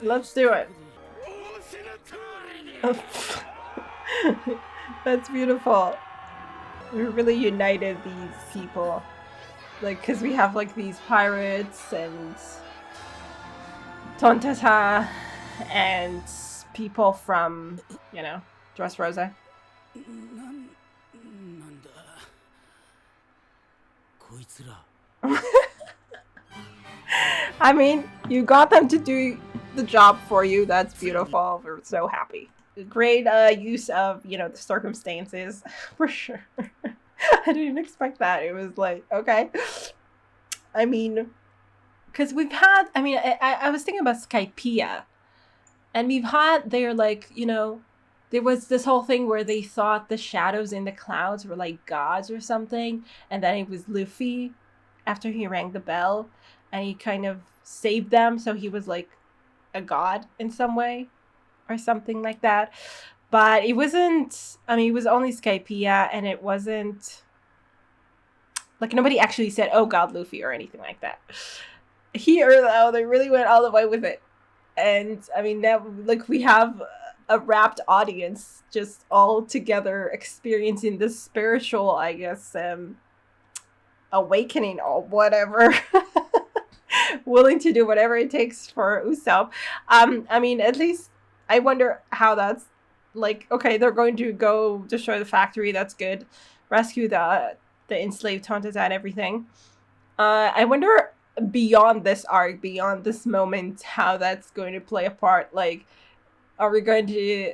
A: Let's do it. That's beautiful. We really united these people. Like, because we have like these pirates and Tontata and people from, you know, Dressrosa. I mean, you got them to do the job for you. That's beautiful. We're so happy. Great use of, you know, the circumstances, for sure. I didn't expect that. It was like, okay. I mean, because we've had, I mean, I was thinking about Skypia. And we've had, they're like, you know, there was this whole thing where they thought the shadows in the clouds were like gods or something. And then it was Luffy after he rang the bell. And he kind of saved them. So he was like a god in some way. Or something like that. But it wasn't, I mean, it was only Skypia. And it wasn't, like, nobody actually said, oh god, Luffy, or anything like that. Here, though, they really went all the way with it. And, I mean, now, like, we have a rapt audience just all together experiencing this spiritual, I guess, awakening or whatever. Willing to do whatever it takes for Usopp. I mean, at least I wonder how that's, like, okay, they're going to go destroy the factory, that's good. Rescue the enslaved Tontata and everything. I wonder beyond this arc, beyond this moment, how that's going to play a part. Like, are we going to,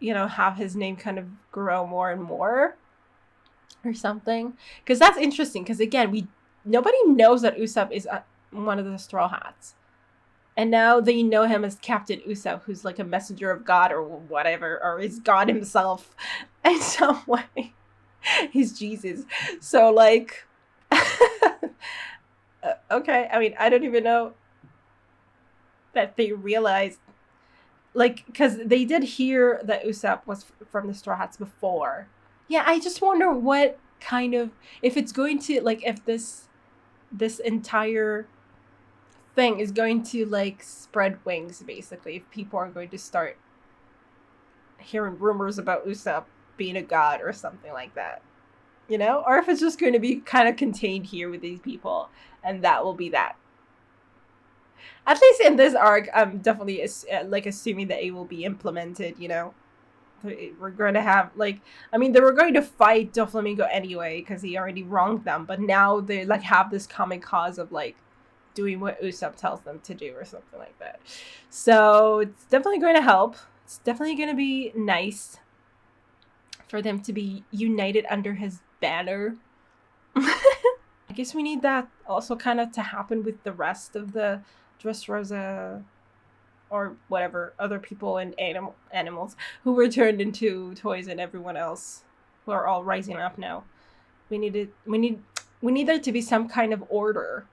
A: you know, have his name kind of grow more and more or something? Because that's interesting, because again, nobody knows that Usopp is one of the Straw Hats. And now they know him as Captain Usopp, who's like a messenger of God or whatever, or is God himself in some way. He's Jesus. So, like, okay, I mean, I don't even know that they realized, like, because they did hear that Usopp was from the Straw Hats before. Yeah, I just wonder what kind of, if it's going to, like, if this entire thing is going to, like, spread wings, basically, if people are going to start hearing rumors about Usopp being a god or something like that, you know, or if it's just going to be kind of contained here with these people, and that will be that. At least in this arc, I'm definitely like assuming that it will be implemented, you know. We're going to have, like, I mean, they were going to fight Doflamingo anyway because he already wronged them, but now they, like, have this common cause of, like, doing what Usopp tells them to do or something like that. So it's definitely going to help. It's definitely going to be nice for them to be united under his banner. I guess we need that also kind of to happen with the rest of the Dressrosa or whatever other people and animals who were turned into toys and everyone else who are all rising up now. We need there to be some kind of order.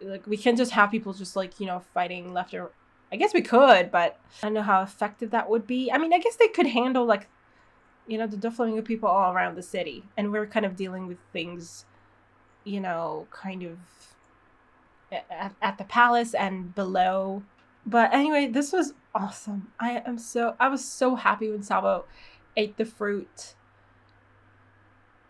A: Like, we can't just have people just, like, you know, fighting left or I guess we could, but I don't know how effective that would be. I mean, I guess they could handle, like, you know, the Doflamingo people all around the city. And we're kind of dealing with things, you know, kind of at the palace and below. But anyway, this was awesome. I was so happy when Sabo ate the fruit.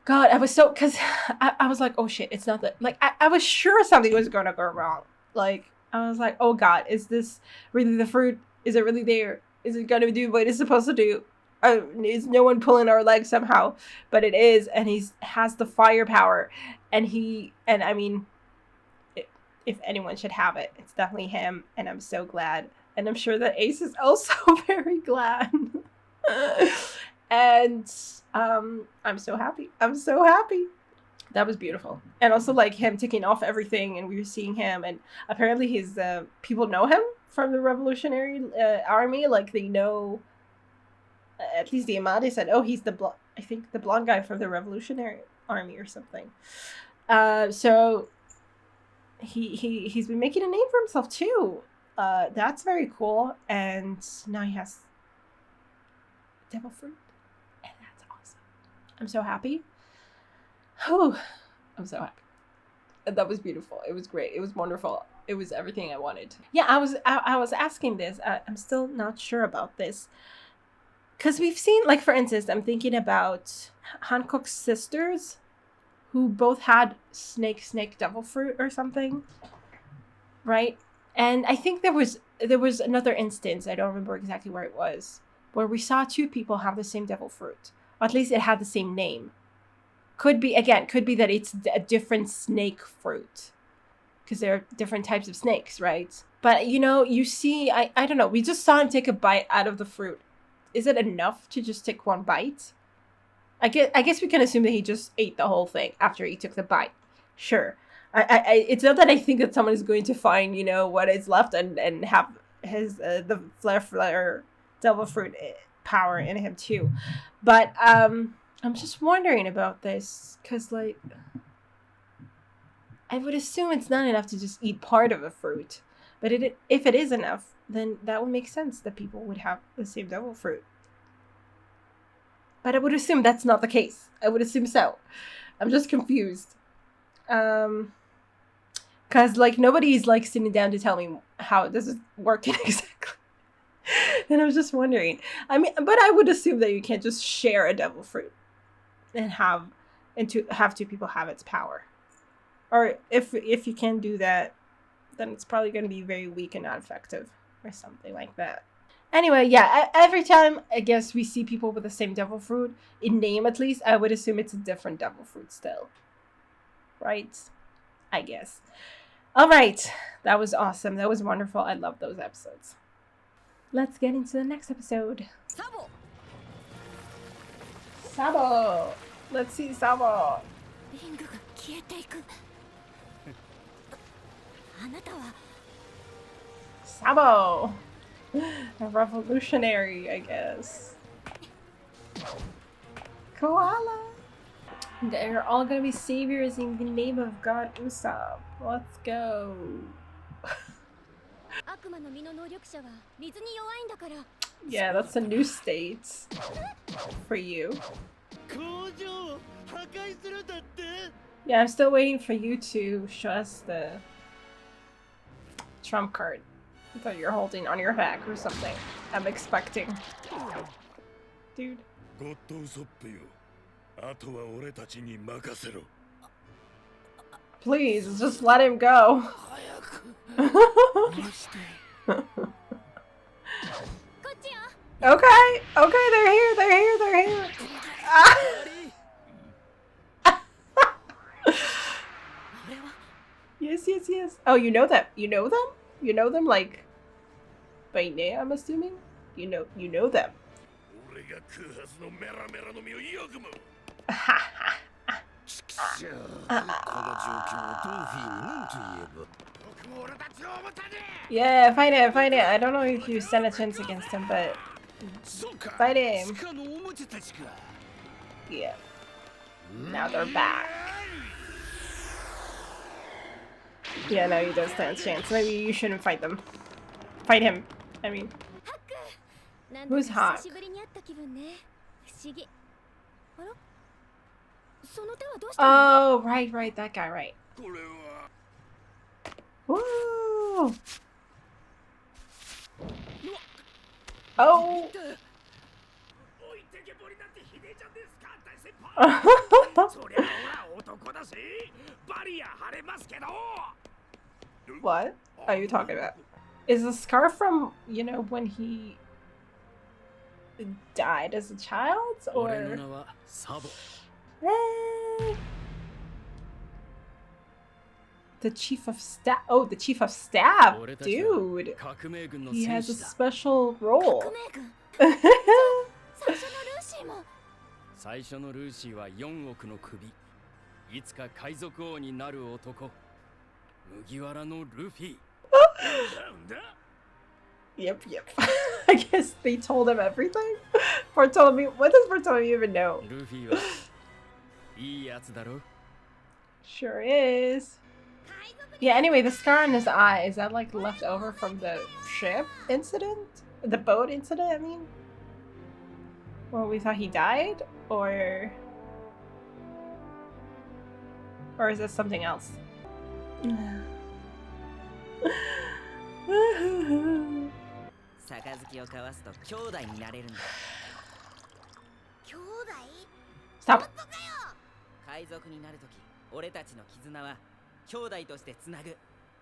A: God, I was so, because I was like, oh shit, it's not that, like, I was sure something was going to go wrong. Like, I was like, oh God, is this really the fruit? Is it really there? Is it going to do what it's supposed to do? Is no one pulling our leg somehow? But it is, and has the firepower. And I mean, if anyone should have it, it's definitely him. And I'm so glad. And I'm sure that Ace is also very glad. And I'm so happy. I'm so happy. That was beautiful. And also, like, him taking off everything, and we were seeing him, and apparently his people know him from the Revolutionary Army. Like, they know, at least the Amade said, oh, he's the blonde guy from the Revolutionary Army or something. So he's been making a name for himself too. That's very cool. And now he has devil fruit, and that's awesome. I'm so happy. Oh, I'm so happy. That was beautiful. It was great. It was wonderful. It was everything I wanted. Yeah, I was asking this. I'm still not sure about this. Because we've seen, like, for instance, I'm thinking about Hancock's sisters, who both had snake devil fruit or something, right? And I think there was another instance, I don't remember exactly where it was, where we saw two people have the same devil fruit. Or at least it had the same name. Could be that it's a different snake fruit. Because there are different types of snakes, right? But, you know, you see, I don't know, we just saw him take a bite out of the fruit. Is it enough to just take one bite? I guess we can assume that he just ate the whole thing after he took the bite. Sure. It's not that I think that someone is going to find, you know, what is left and have his the flare devil fruit power in him too. But I'm just wondering about this, because, like, I would assume it's not enough to just eat part of a fruit. But if it is enough, then that would make sense that people would have the same devil fruit. But I would assume that's not the case. I would assume so. I'm just confused. Because, like, nobody's, like, sitting down to tell me how this is working exactly. And I was just wondering. I mean, but I would assume that you can't just share a devil fruit and have two people have its power. Or if you can't do that, then it's probably going to be very weak and not effective or something like that. Anyway, yeah, every time I guess we see people with the same devil fruit, in name at least, I would assume it's a different devil fruit still. Right? I guess. All right. That was awesome. That was wonderful. I love those episodes. Let's get into the next episode. Sabo! Let's see Sabo! Sabo! A revolutionary, I guess. Koala! They're all gonna be saviors in the name of God Usopp. Let's go. Yeah, that's a new state for you. Yeah, I'm still waiting for you to show us the trump card that you're holding on your back or something. I'm expecting. Dude. Please, just let him go. Okay, they're here. Yes. Oh, you know them? You know them, like, by name, I'm assuming? You know them. Yeah, fight it. I don't know if you stand a chance against him, but fight him. Yeah. Now they're back. Yeah, no, you don't stand a chance. Maybe you shouldn't fight them. fight him. I mean, who's Hawk? Oh, right, that guy, right. Woo! Oh! What are you talking about? Is the scar from, you know, when he died as a child, or? The chief of staff. Oh, the chief of staff, dude. He has a special role.
D: 最初のルーシーは4億の首。いつか海賊王になる男。麦わらのルフィ。
A: Yep. I guess they told him everything. Bartolomeo, what does Bartolomeo even know?
D: ルフィはいいやつだろ?
A: Sure is. Yeah, anyway, the scar on his eye, is that like left over from the ship incident? The boat incident, I mean? Well, we thought he died? Or is this something else?
E: 杯を交わすと兄弟になれるんだ。
B: 兄弟
A: Stop.
E: 海賊になるとき、俺たちの絆は兄弟としてつなぐ。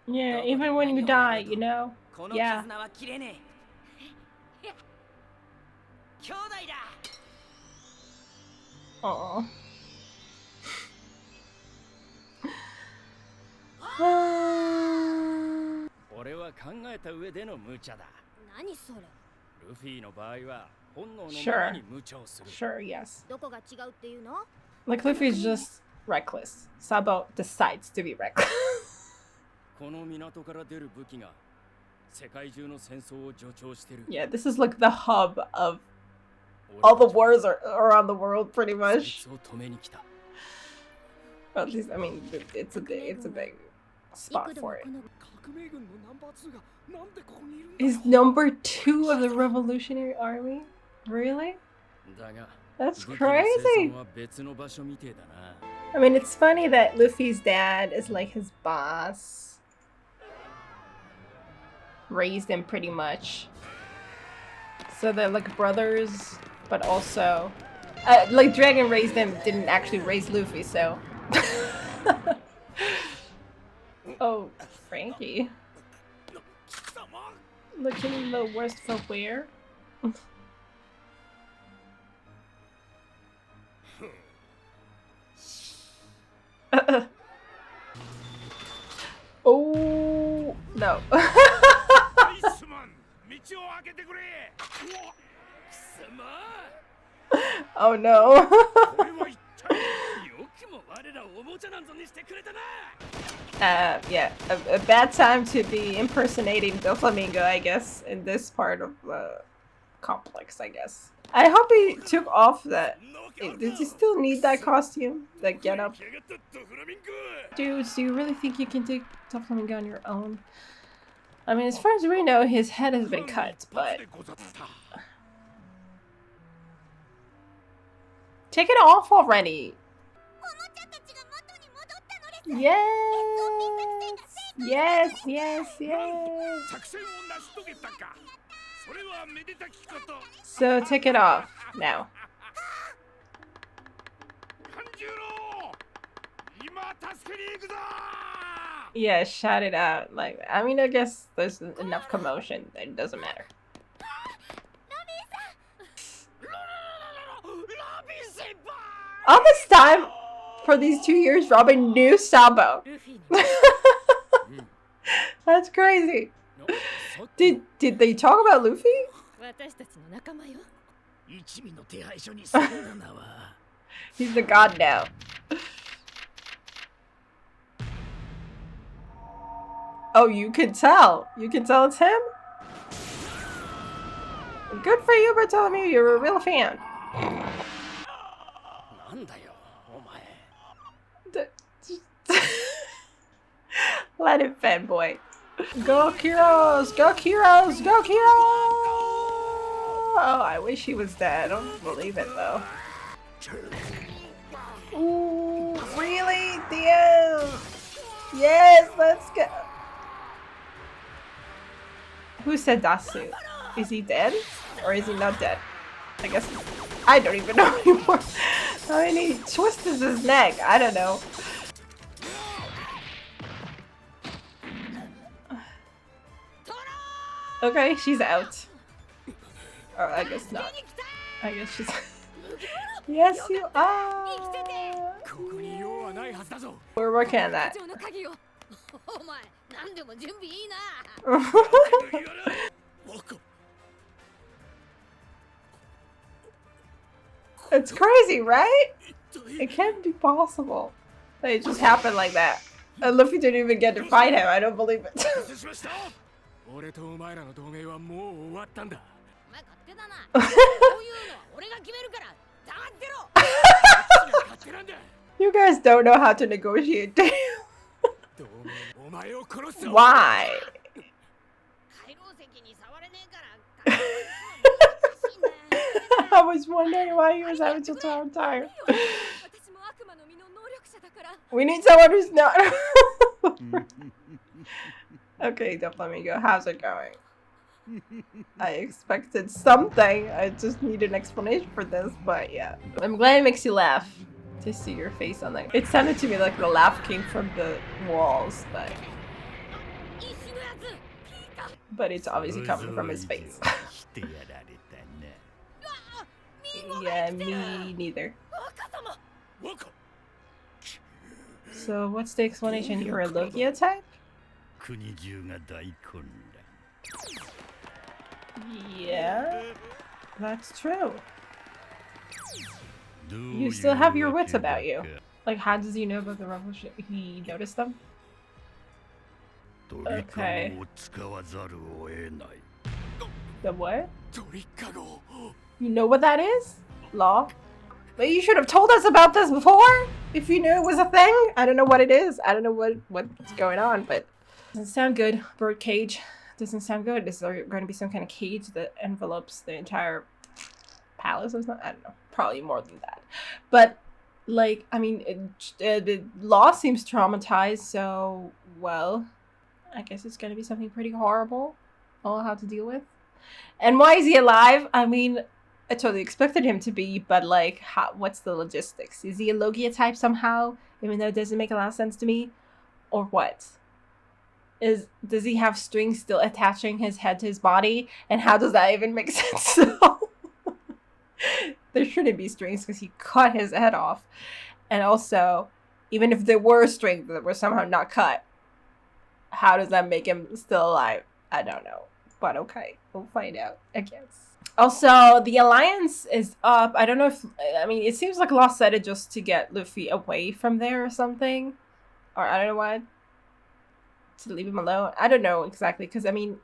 A: Yeah, even when you die, you know?
E: この
A: Yeah.
E: 絆は切れねえ。兄弟だ。
A: Aww. Uh,
D: 俺は考えた上での無茶だ。
B: 何それ。
D: ルフィの場合は本能のま
A: Sure.
D: まに無茶をする。
A: Sure, yes.
B: どこが違うっていうの？
A: Like, Luffy's just reckless. Sabo decides to be reckless.
D: この港から出る武器が世界中の戦争を助長してる。
A: Yeah, this is like the hub of all the wars around the world, pretty much.
D: そいつを止めに来た。
A: Or at least, I mean, it's a big spot for it.
D: 革命軍のナンバー2がなんでここにいるんだ。
A: He's number 2 of the Revolutionary Army? Really?
D: だが
A: That's
D: 武器の生
A: crazy.
D: 産は別の場所みてえだな。
A: I mean, it's funny that Luffy's dad is like his boss. Raised him pretty much. So they're like brothers, but also... like Dragon raised him, didn't actually raise Luffy, so... Oh, Frankie. Looking the worst for wear. Oh, no. Oh no. Yeah, a bad time to be impersonating Doflamingo, I guess, in this part of the complex, I guess. I hope he took off that. Did you still need that costume? That getup? Dudes, do you really think you can take Doflamingo on your own? I mean, as far as we know, his head has been cut, but... Take it off already! Yes! Yes, yes, yes! So take it off now. Yeah, shout it out. Like, I mean, I guess there's enough commotion that it doesn't matter. All this time, for these 2 years, Robin knew Sabo. That's crazy. Did they talk about Luffy? He's the god now. Oh, you can tell. You can tell it's him? Good for you, Bartolomeo. You're a real fan. Let him fanboy. Go Kyros! Go Kyros! Go Kyros! Oh, I wish he was dead. I don't believe it though. Ooh, really? Damn! Yes, let's go! Who said Dasu? Is he dead? Or is he not dead? I guess I don't even know anymore. I mean, he twisted his neck. I don't know. Okay, she's out. Or I guess not. I guess she's. Yes, you are. We're working on that. It's crazy, right? It can't be possible. It just happened like that. And Luffy didn't even get to fight him. I don't believe it. You guys don't know how to negotiate. Why? I was wondering why he was having such a hard time. We need someone who's not. Okay, Doflamingo, how's it going? I expected something. I just need an explanation for this, but yeah. I'm glad it makes you laugh to see your face on that. It sounded to me like the laugh came from the walls, but it's obviously coming from his face. Yeah, me neither. So what's the explanation? You're a Logia type? Yeah, that's true. You still have your wits about you. Like, how does he know about the revolution? He noticed them? Okay. The what? You know what that is? Law? But you should have told us about this before! If you knew it was a thing! I don't know what it is. I don't know what's going on, but... Doesn't sound good. Bird cage. Doesn't sound good. Is there going to be some kind of cage that envelopes the entire palace or something? I don't know. Probably more than that. But, like, I mean, the Law seems traumatized, so, well, I guess it's going to be something pretty horrible. I'll have to deal with. And why is he alive? I mean, I totally expected him to be, but, like, what's the logistics? Is he a Logia type somehow? Even though it doesn't make a lot of sense to me? Or what? Does he have strings still attaching his head to his body? And how does that even make sense? There shouldn't be strings because he cut his head off. And also, even if there were strings that were somehow not cut, how does that make him still alive? I don't know. But okay, we'll find out, I guess. Also, the alliance is up. I don't know if... I mean, it seems like Law said it just to get Luffy away from there or something. Or I don't know why. To leave him alone. I don't know exactly, because I mean...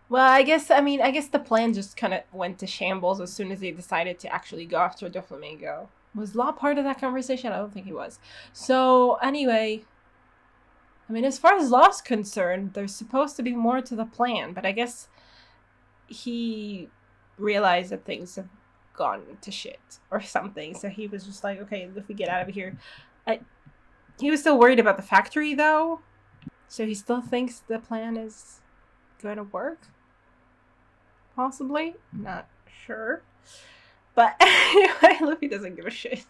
A: Well, I guess the plan just kind of went to shambles as soon as they decided to actually go after Doflamingo. Was Law part of that conversation? I don't think he was. So, anyway... I mean, as far as Law's concerned, there's supposed to be more to the plan, but I guess he realized that things have gone to shit or something, so he was just like, okay, Luffy, get out of here. He was still worried about the factory, though, so he still thinks the plan is going to work? Possibly? Not sure. But anyway, Luffy doesn't give a shit.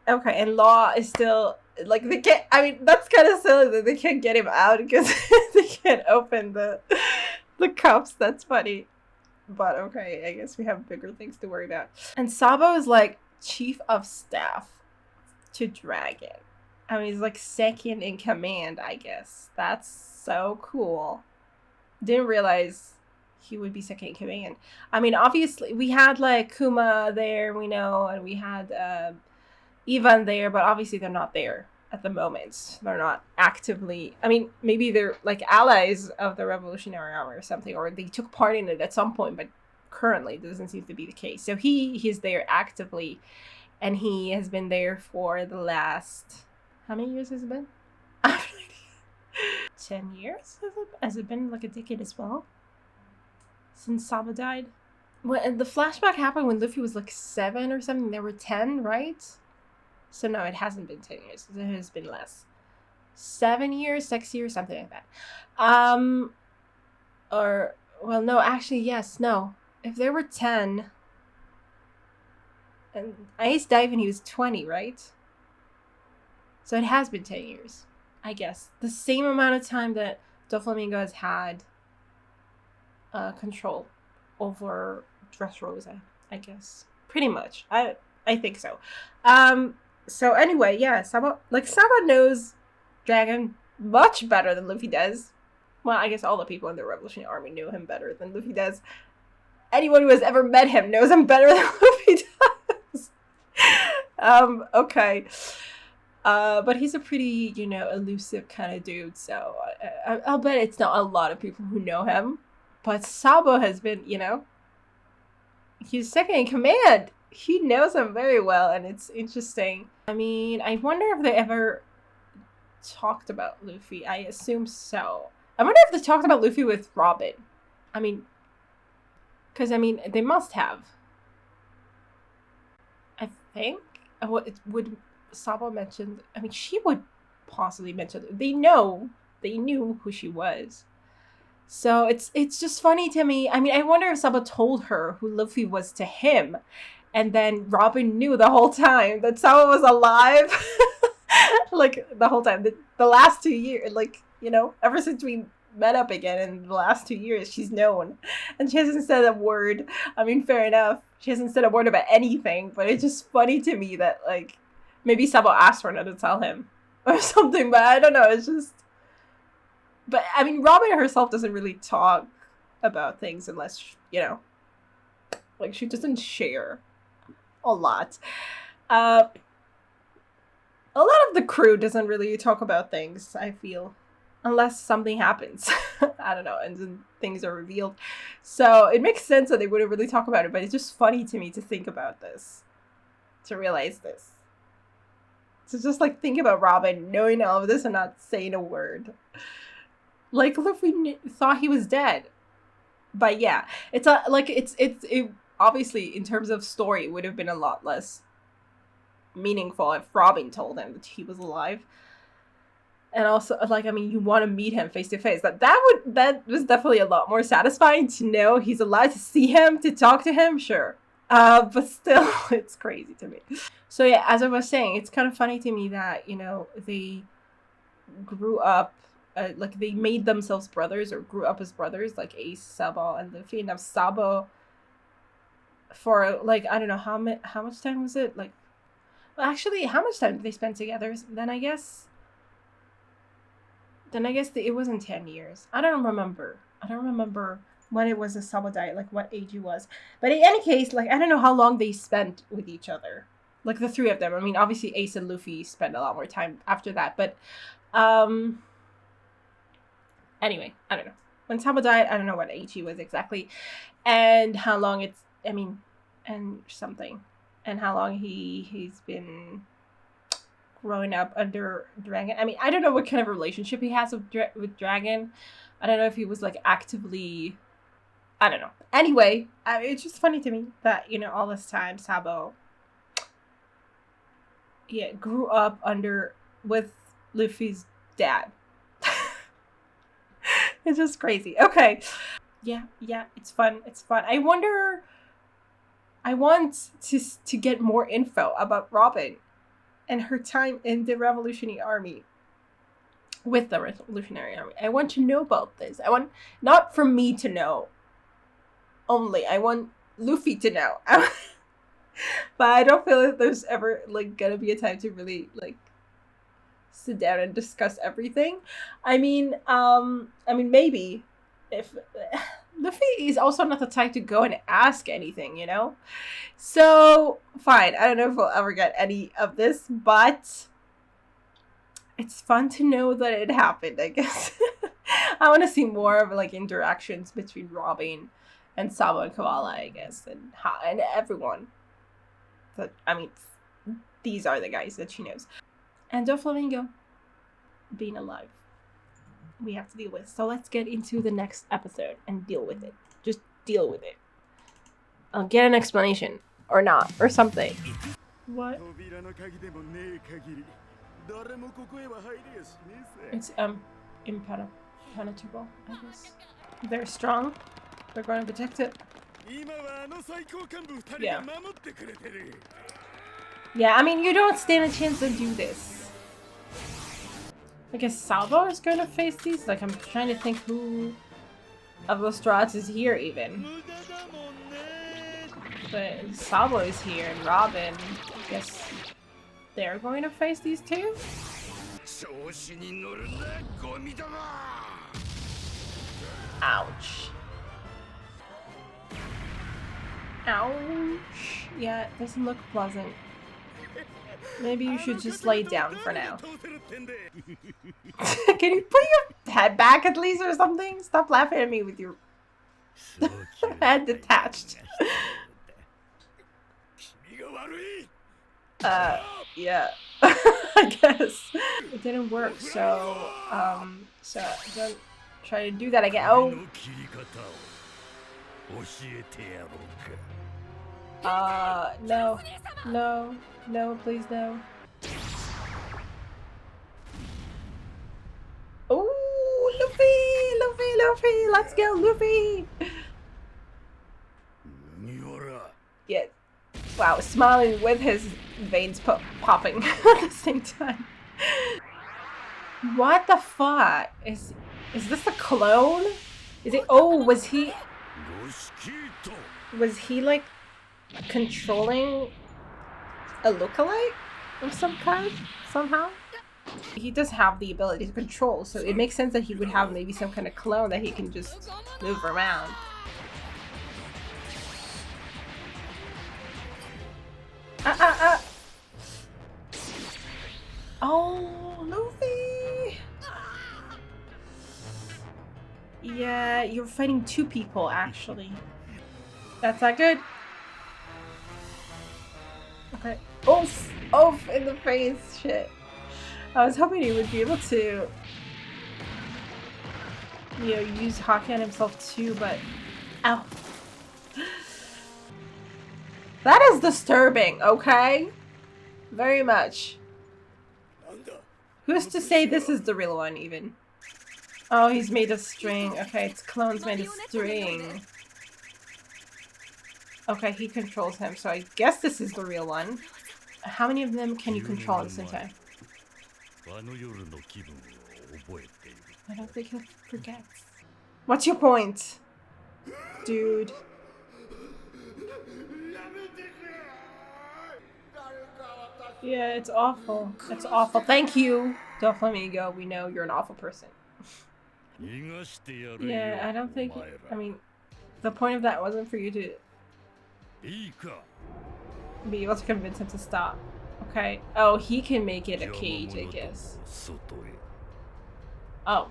A: Okay, and Law is still, like, they can't, I mean, that's kind of silly that they can't get him out because they can't open the cups. That's funny. But okay, I guess we have bigger things to worry about. And Sabo is, like, chief of staff to Dragon. I mean, he's, like, second in command, I guess. That's so cool. Didn't realize he would be second in command. I mean, obviously, we had, like, Kuma there, we know, and we had, Ivan there, but obviously they're not there at the moment. They're not actively... I mean, maybe they're, like, allies of the Revolutionary Army or something, or they took part in it at some point, but currently it doesn't seem to be the case. So he's there actively, and he has been there for the last... How many years has it been? I 10 years? Has it been like a decade as well? Since Sabo died? Well, the flashback happened when Luffy was like 7 or something. There were 10, right? So no, it hasn't been 10 years. It has been less. 7 years, 6 years, something like that. Or, well, no, actually, yes, no. If there were 10, and Ace died when he was 20, right? So it has been 10 years, I guess. The same amount of time that Doflamingo has had control over Dressrosa, I guess. Pretty much. I think so. So anyway, yeah, Sabo knows Dragon much better than Luffy does. Well, I guess all the people in the Revolutionary Army knew him better than Luffy does. Anyone who has ever met him knows him better than Luffy does. Okay. But he's a pretty, elusive kind of dude, so I'll bet it's not a lot of people who know him. But Sabo has been, he's second in command. He knows him very well, and it's interesting. I mean, I wonder if they ever talked about Luffy. I assume so. I wonder if they talked about Luffy with Robin. I mean, because, they must have. I think. Would Sabo mention... she would possibly mention... They knew who she was. So it's just funny to me. I wonder if Sabo told her who Luffy was to him. And then Robin knew the whole time that Sabo was alive. Like, the whole time. The last 2 years, ever since we met up again in the last 2 years, she's known. And she hasn't said a word. Fair enough. She hasn't said a word about anything. But it's just funny to me that, maybe Sabo asked her not to tell him. Or something, but I don't know. It's just... But, Robin herself doesn't really talk about things unless, she doesn't share a lot. A lot of the crew doesn't really talk about things, I feel. Unless something happens. I don't know, and then things are revealed. So, it makes sense that they wouldn't really talk about it, but it's just funny to me to think about this. To realize this. To just, think about Robin knowing all of this and not saying a word. Luffy thought he was dead. But yeah, it's it obviously in terms of story would have been a lot less meaningful if Robin told him that he was alive. And also, you want to meet him face to face. That was definitely a lot more satisfying to know he's alive, to see him, to talk to him, sure. But still, it's crazy to me. So yeah, as I was saying, it's kind of funny to me that, they grew up, they made themselves brothers or grew up as brothers, like Ace, Sabo, and Luffy. And now Sabo, for, I don't know, how much time was it? Well, actually, how much time did they spend together? Then I guess it wasn't 10 years. I don't remember when it was the Sabo died, what age he was. But in any case, I don't know how long they spent with each other. The three of them. Obviously Ace and Luffy spent a lot more time after that. But, anyway, I don't know. When Sabo died, I don't know what age he was exactly. And how long and something. And how long he's been growing up under Dragon. I don't know what kind of relationship he has with Dragon. I don't know if he was, actively... I don't know. Anyway, it's just funny to me that, all this time Sabo grew up with Luffy's dad. It's just crazy. Okay. Yeah, it's fun. I want to get more info about Robin and her time in the Revolutionary Army. With the Revolutionary Army. I want to know about this. I want, not for me to know only. I want Luffy to know. But I don't feel like there's ever, gonna be a time to really, sit down and discuss everything. Maybe if Luffy is also not the type to go and ask anything, So, fine. I don't know if we'll ever get any of this, but it's fun to know that it happened, I guess. I want to see more of, interactions between Robin and Sabo and Koala, I guess, and everyone. But, these are the guys that she knows. And Doflamingo being alive. we have to deal with. So let's get into the next episode and deal with it. Just deal with it. I'll get an explanation. Or not. Or something. What? It's impenetrable, I guess. They're strong. They're going to protect it. Yeah. Yeah, I mean, you don't stand a chance to do this. I guess Sabo is going to face these? Like, I'm trying to think who of the Strats is here, even. But Sabo is here, and Robin, I guess they're going to face these two? Ouch. Ouch. Yeah, it doesn't look pleasant. Maybe you should just lay down for now. Can you put your head back at least or something? Stop laughing at me with your head detached. Yeah. I guess. It didn't work, so don't try to do that again. Oh! No. No. No, please no. Oh, Luffy! Let's go, Luffy! Yeah. Wow, smiling with his veins popping at the same time. What the fuck? Is this a clone? Is it? Oh, was he like controlling a lookalike of some kind somehow? He does have the ability to control, so it makes sense that he would have maybe some kind of clone that he can just move around. Oh, Luffy! Yeah, you're fighting two people, actually. That's not good. Okay. Oof! Oof! In the face! Shit. I was hoping he would be able to, you know, use hockey on himself too, but... Ow. That is disturbing, okay? Very much. Who's to say this is the real one, even? Oh, he's made of string. Okay, it's clones made of string. Okay, he controls him, so I guess this is the real one. How many of them can you control at the same time? I don't think he'll forget. What's your point? Dude. Yeah, it's awful. It's awful. Thank you, Doflamingo. We know you're an awful person. Yeah, I don't think... I mean, the point of that wasn't for you to be able to convince him to stop. Okay. Oh, he can make it a cage, I guess. Oh.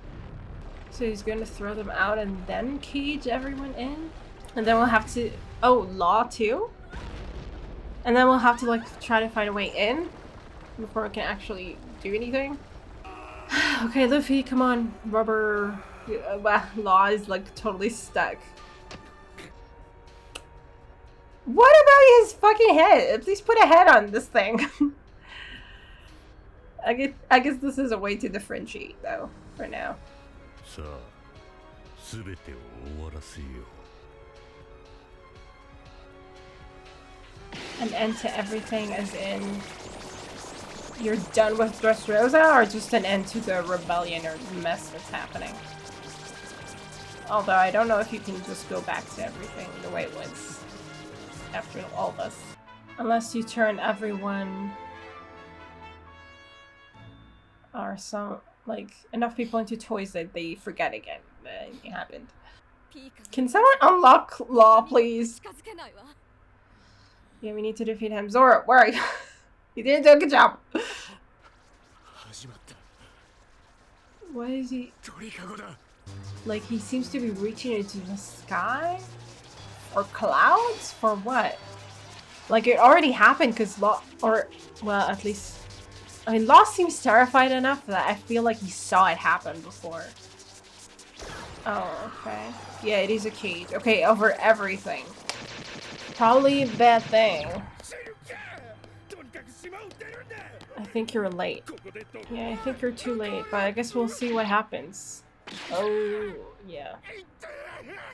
A: So he's going to throw them out and then cage everyone in? And then we'll have to... Oh, Law too? And then we'll have to, like, try to find a way in before we can actually do anything. Okay, Luffy, come on. Rubber... Law is, like, totally stuck. What about his fucking head? At least put a head on this thing. I guess this is a way to differentiate, though, for now. An end to everything, as in you're done with Dressrosa, or just an end to the rebellion or mess that's happening? Although I don't know if you can just go back to everything the way it was after all this. Unless you turn everyone or some, like, enough people into toys that they forget again that anything happened. Can someone unlock Law, please? Yeah, we need to defeat him. Zoro, where are you? You didn't do a good job. What is he? Like, he seems to be reaching into the sky? Or clouds? For what? Like, it already happened because Law, or, well, at least, I mean, Law seems terrified enough that I feel like he saw it happen before. Oh, okay. Yeah, it is a cage. Okay, over everything. Probably a bad thing. I think you're late. Yeah, I think you're too late, but I guess we'll see what happens. Oh, yeah.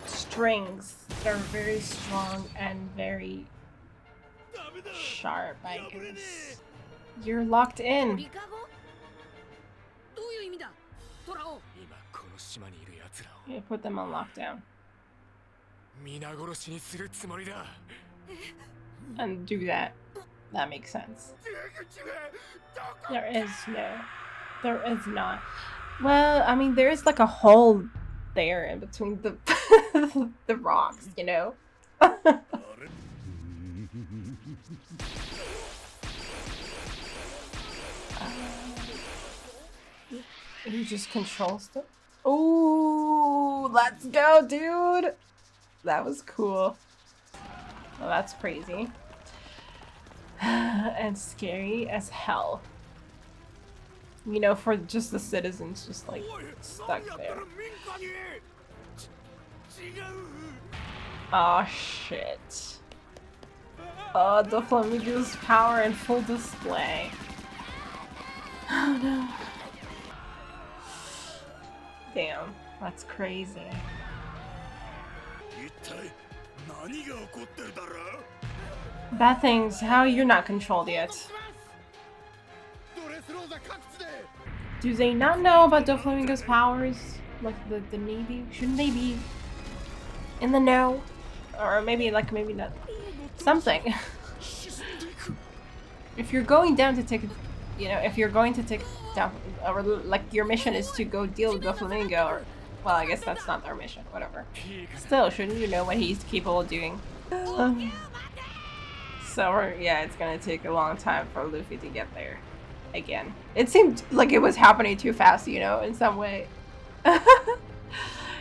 A: Strings. They're very strong and very sharp, I guess. You're locked in.
E: どういう意味だトラオ
D: 今この島にいる奴らを
A: Yeah, put them on lockdown.
D: 皆殺しにするつもりだ
A: And do that. That makes sense. There is not. Well, I mean, there is like a hole there in between the the rocks, you know? He just controls them. Ooh, let's go, dude! That was cool. Well, that's crazy. And scary as hell. You know, for just the citizens just like stuck there. Oh shit. Oh, Doflamingo's power in full display. Oh no. Damn, that's crazy. Bad things, how you're not controlled yet? Do they not know about Doflamingo's powers? Like the Navy? Shouldn't they be in the know? Or maybe not. Something. If you're going down to take, you know, if you're going to take down, or like your mission is to go deal with Doflamingo, or, well, I guess that's not our mission, whatever. Still, shouldn't you know what he's capable of doing? So, yeah, it's gonna take a long time for Luffy to get there. Again. It seemed like it was happening too fast, you know, in some way.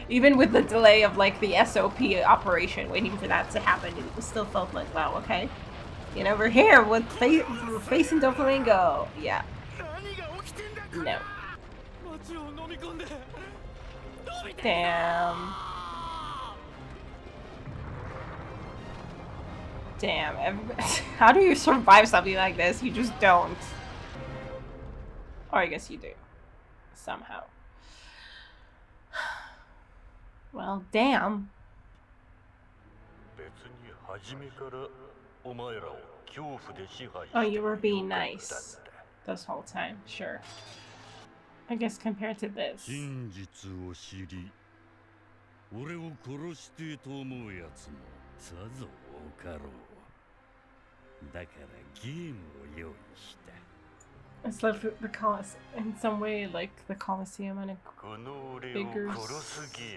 A: Even with the delay of, like, the SOP operation, waiting for that to happen, it still felt like, wow, okay. You know, we're here with facing Doflamingo. Yeah. No. Damn. Damn. How do you survive something like this? You just don't. Or I guess you do. Somehow. Well, damn. Oh, you were being nice this whole time, sure. I guess compared to this. It's like the Colosseum, in some way, like the Colosseum and a bigger scale.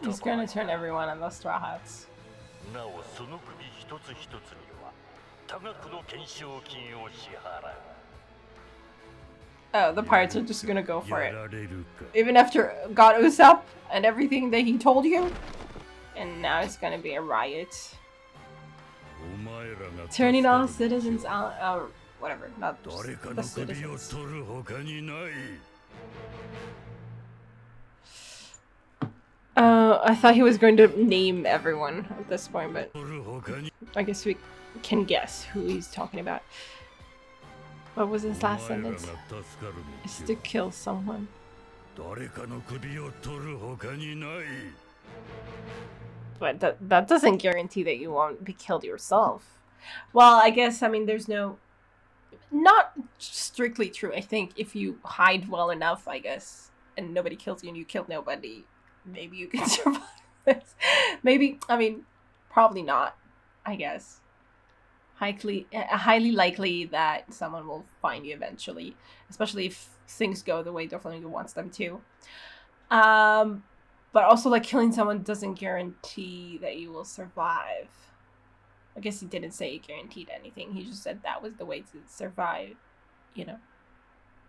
A: He's gonna turn everyone on the Straw Hats. Oh, the pirates are just gonna go for it. Even after God Usopp and everything that he told you? And now it's gonna be a riot. Turning all citizens out, whatever, not just the citizens. I thought he was going to name everyone at this point, but I guess we can guess who he's talking about. What was his last sentence? Is to kill someone. But that doesn't guarantee that you won't be killed yourself. Well, I guess, I mean, there's no... Not strictly true. I think if you hide well enough, I guess, and nobody kills you and you kill nobody, maybe you can survive this. Maybe, I mean, probably not, I guess. Highly likely that someone will find you eventually, especially if things go the way Doflamingo wants them to. But also, like, killing someone doesn't guarantee that you will survive. I guess he didn't say he guaranteed anything. He just said that was the way to survive, you know.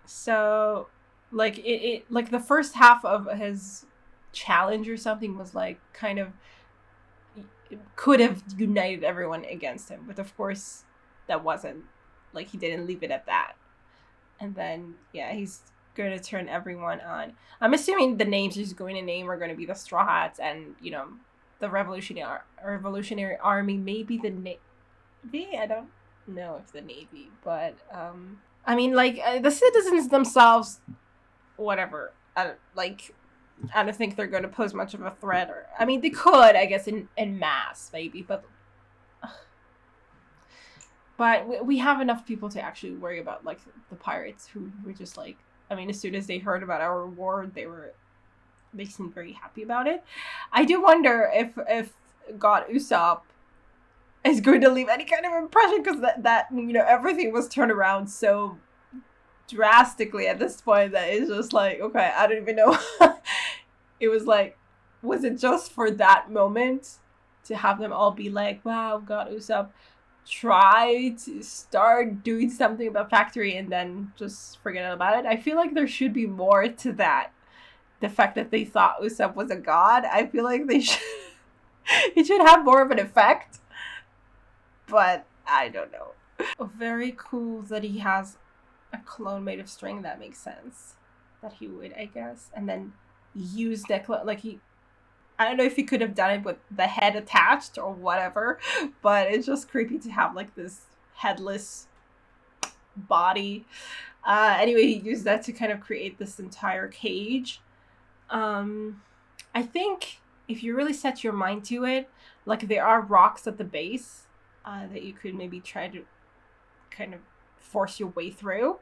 A: So, like, it like the first half of his challenge or something was like kind of could have united everyone against him, but of course that wasn't like he didn't leave it at that. And then yeah, he's going to turn everyone on. I'm assuming the names he's going to name are going to be the Straw Hats and, you know, the Revolutionary Army, maybe the Navy. I don't know if the Navy, but I mean, like the citizens themselves, whatever. I don't think they're going to pose much of a threat. Or I mean, they could, I guess, in mass maybe, but we have enough people to actually worry about, like the pirates who were just like, I mean, as soon as they heard about our reward, they seemed very happy about it. I do wonder if God Usopp is going to leave any kind of impression, because that you know, everything was turned around so drastically at this point that it's just like, okay, I don't even know. It was like, was it just for that moment to have them all be like, wow, God Usopp try to start doing something about factory and then just forget about it? I feel like there should be more to that. The fact that they thought Usopp was a god, I feel like they should it should have more of an effect. But I don't know. Very cool that he has a clone made of string. That makes sense. That he would, I guess. And then use that clone, like I don't know if he could have done it with the head attached or whatever, but it's just creepy to have like this headless body. Anyway, he used that to kind of create this entire cage. I think if you really set your mind to it, like there are rocks at the base that you could maybe try to kind of force your way through.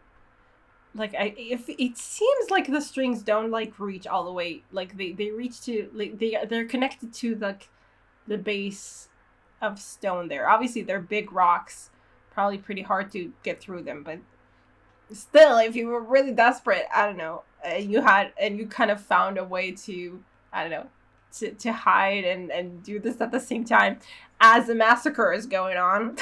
A: Like if it seems like the strings don't like reach all the way, like they reach to, like they're connected to the base of stone there. Obviously they're big rocks, probably pretty hard to get through them, but still, if you were really desperate, I don't know, you kind of found a way to, I don't know, to hide and do this at the same time as the massacre is going on.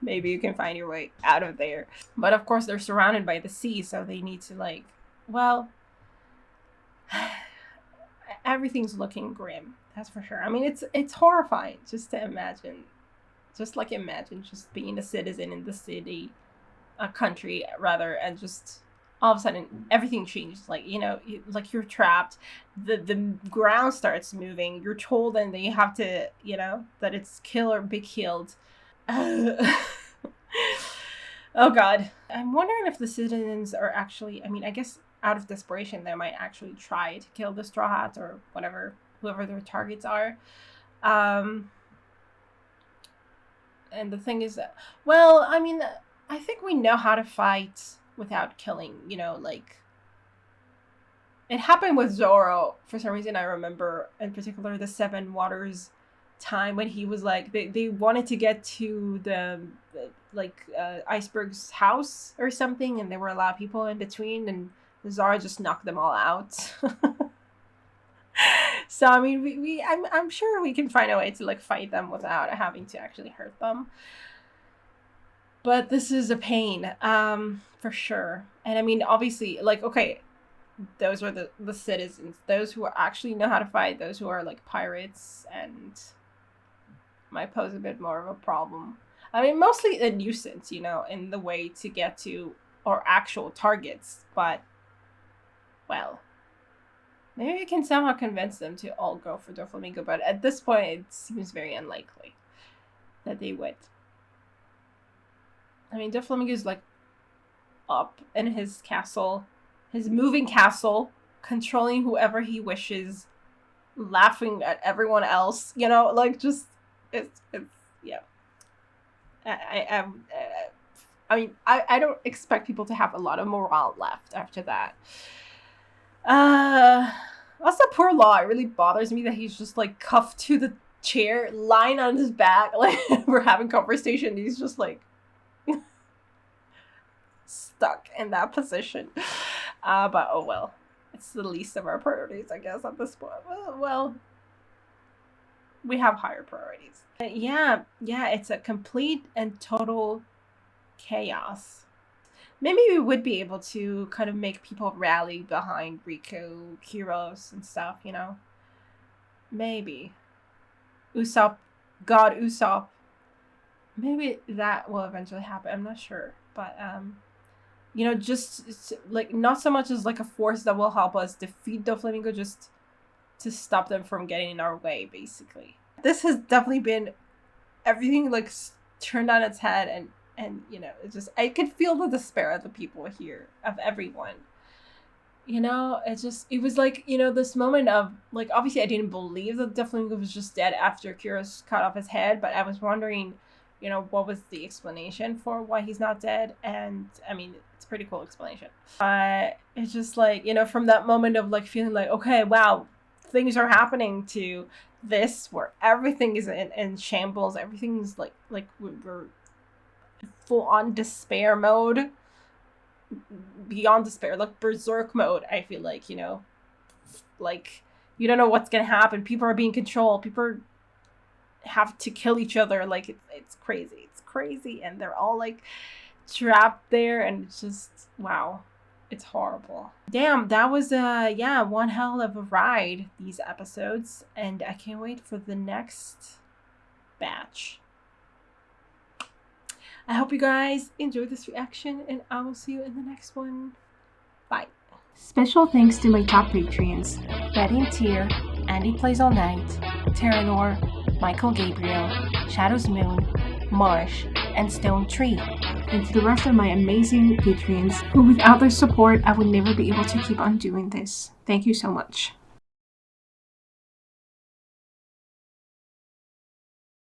A: Maybe you can find your way out of there. But of course they're surrounded by the sea, so they need to, like, well, everything's looking grim, that's for sure. I mean, it's horrifying just to imagine, imagine just being a citizen in the city, a country rather, and just all of a sudden everything changes. Like, you know, like you're trapped, the ground starts moving, you're told, and then you have to, you know, that it's kill or be killed. Oh god. I'm wondering if the citizens are actually, I mean, I guess out of desperation they might actually try to kill the Straw Hats or whoever their targets are. And the thing is that, well, I mean, I think we know how to fight without killing, you know, like it happened with Zoro. For some reason I remember in particular the Seven Waters time when he was like, they wanted to get to the Iceberg's house or something, and there were a lot of people in between, and Zoro just knocked them all out. So I mean, I'm sure we can find a way to like fight them without having to actually hurt them. But this is a pain, for sure. And I mean, obviously, like, okay, those are the citizens, those who actually know how to fight, those who are like pirates and might pose a bit more of a problem. I mean, mostly a nuisance, you know, in the way to get to our actual targets. But, well, maybe we can somehow convince them to all go for Doflamingo. But at this point, it seems very unlikely that they would. I mean, Doflamingo is like up in his castle, his moving castle, controlling whoever he wishes, laughing at everyone else, you know, like just it's yeah. I mean, I don't expect people to have a lot of morale left after that. Also, poor Law. It really bothers me that he's just like cuffed to the chair, lying on his back, like we're having conversation. He's just like stuck in that position. But oh well, it's the least of our priorities, I guess, at this point. Well, we have higher priorities. Yeah, it's a complete and total chaos. Maybe we would be able to kind of make people rally behind Rico, Kyros, and stuff, you know? Maybe. Usopp, God Usopp, maybe that will eventually happen. I'm not sure, but you know, just like not so much as like a force that will help us defeat Doflamingo, just to stop them from getting in our way, basically. This has definitely been everything like turned on its head, and you know, it's just, I could feel the despair of the people here, of everyone. You know, it was like, you know, this moment of like, obviously I didn't believe that Doflamingo was just dead after Kyros cut off his head, but I was wondering, you know, what was the explanation for why he's not dead? And I mean, it's a pretty cool explanation. It's just like, you know, from that moment of like feeling like, okay, wow, things are happening, to this where everything is in shambles, everything's like we're full on despair mode, beyond despair, like berserk mode. I feel like, you know, like you don't know what's gonna happen. People are being controlled. People have to kill each other. Like it's crazy, and they're all like trapped there, and it's just, wow, it's horrible. Damn, that was one hell of a ride, these episodes, and I can't wait for the next batch. I hope you guys enjoyed this reaction, and I will see you in the next one. Bye. Special thanks to my top Patreons: Betty and Tier, Andy Plays All Night, Terranor, Michael Gabriel, Shadows Moon, Marsh, and Stone Tree. And to the rest of my amazing Patreons, who without their support I would never be able to keep on doing this. Thank you so much.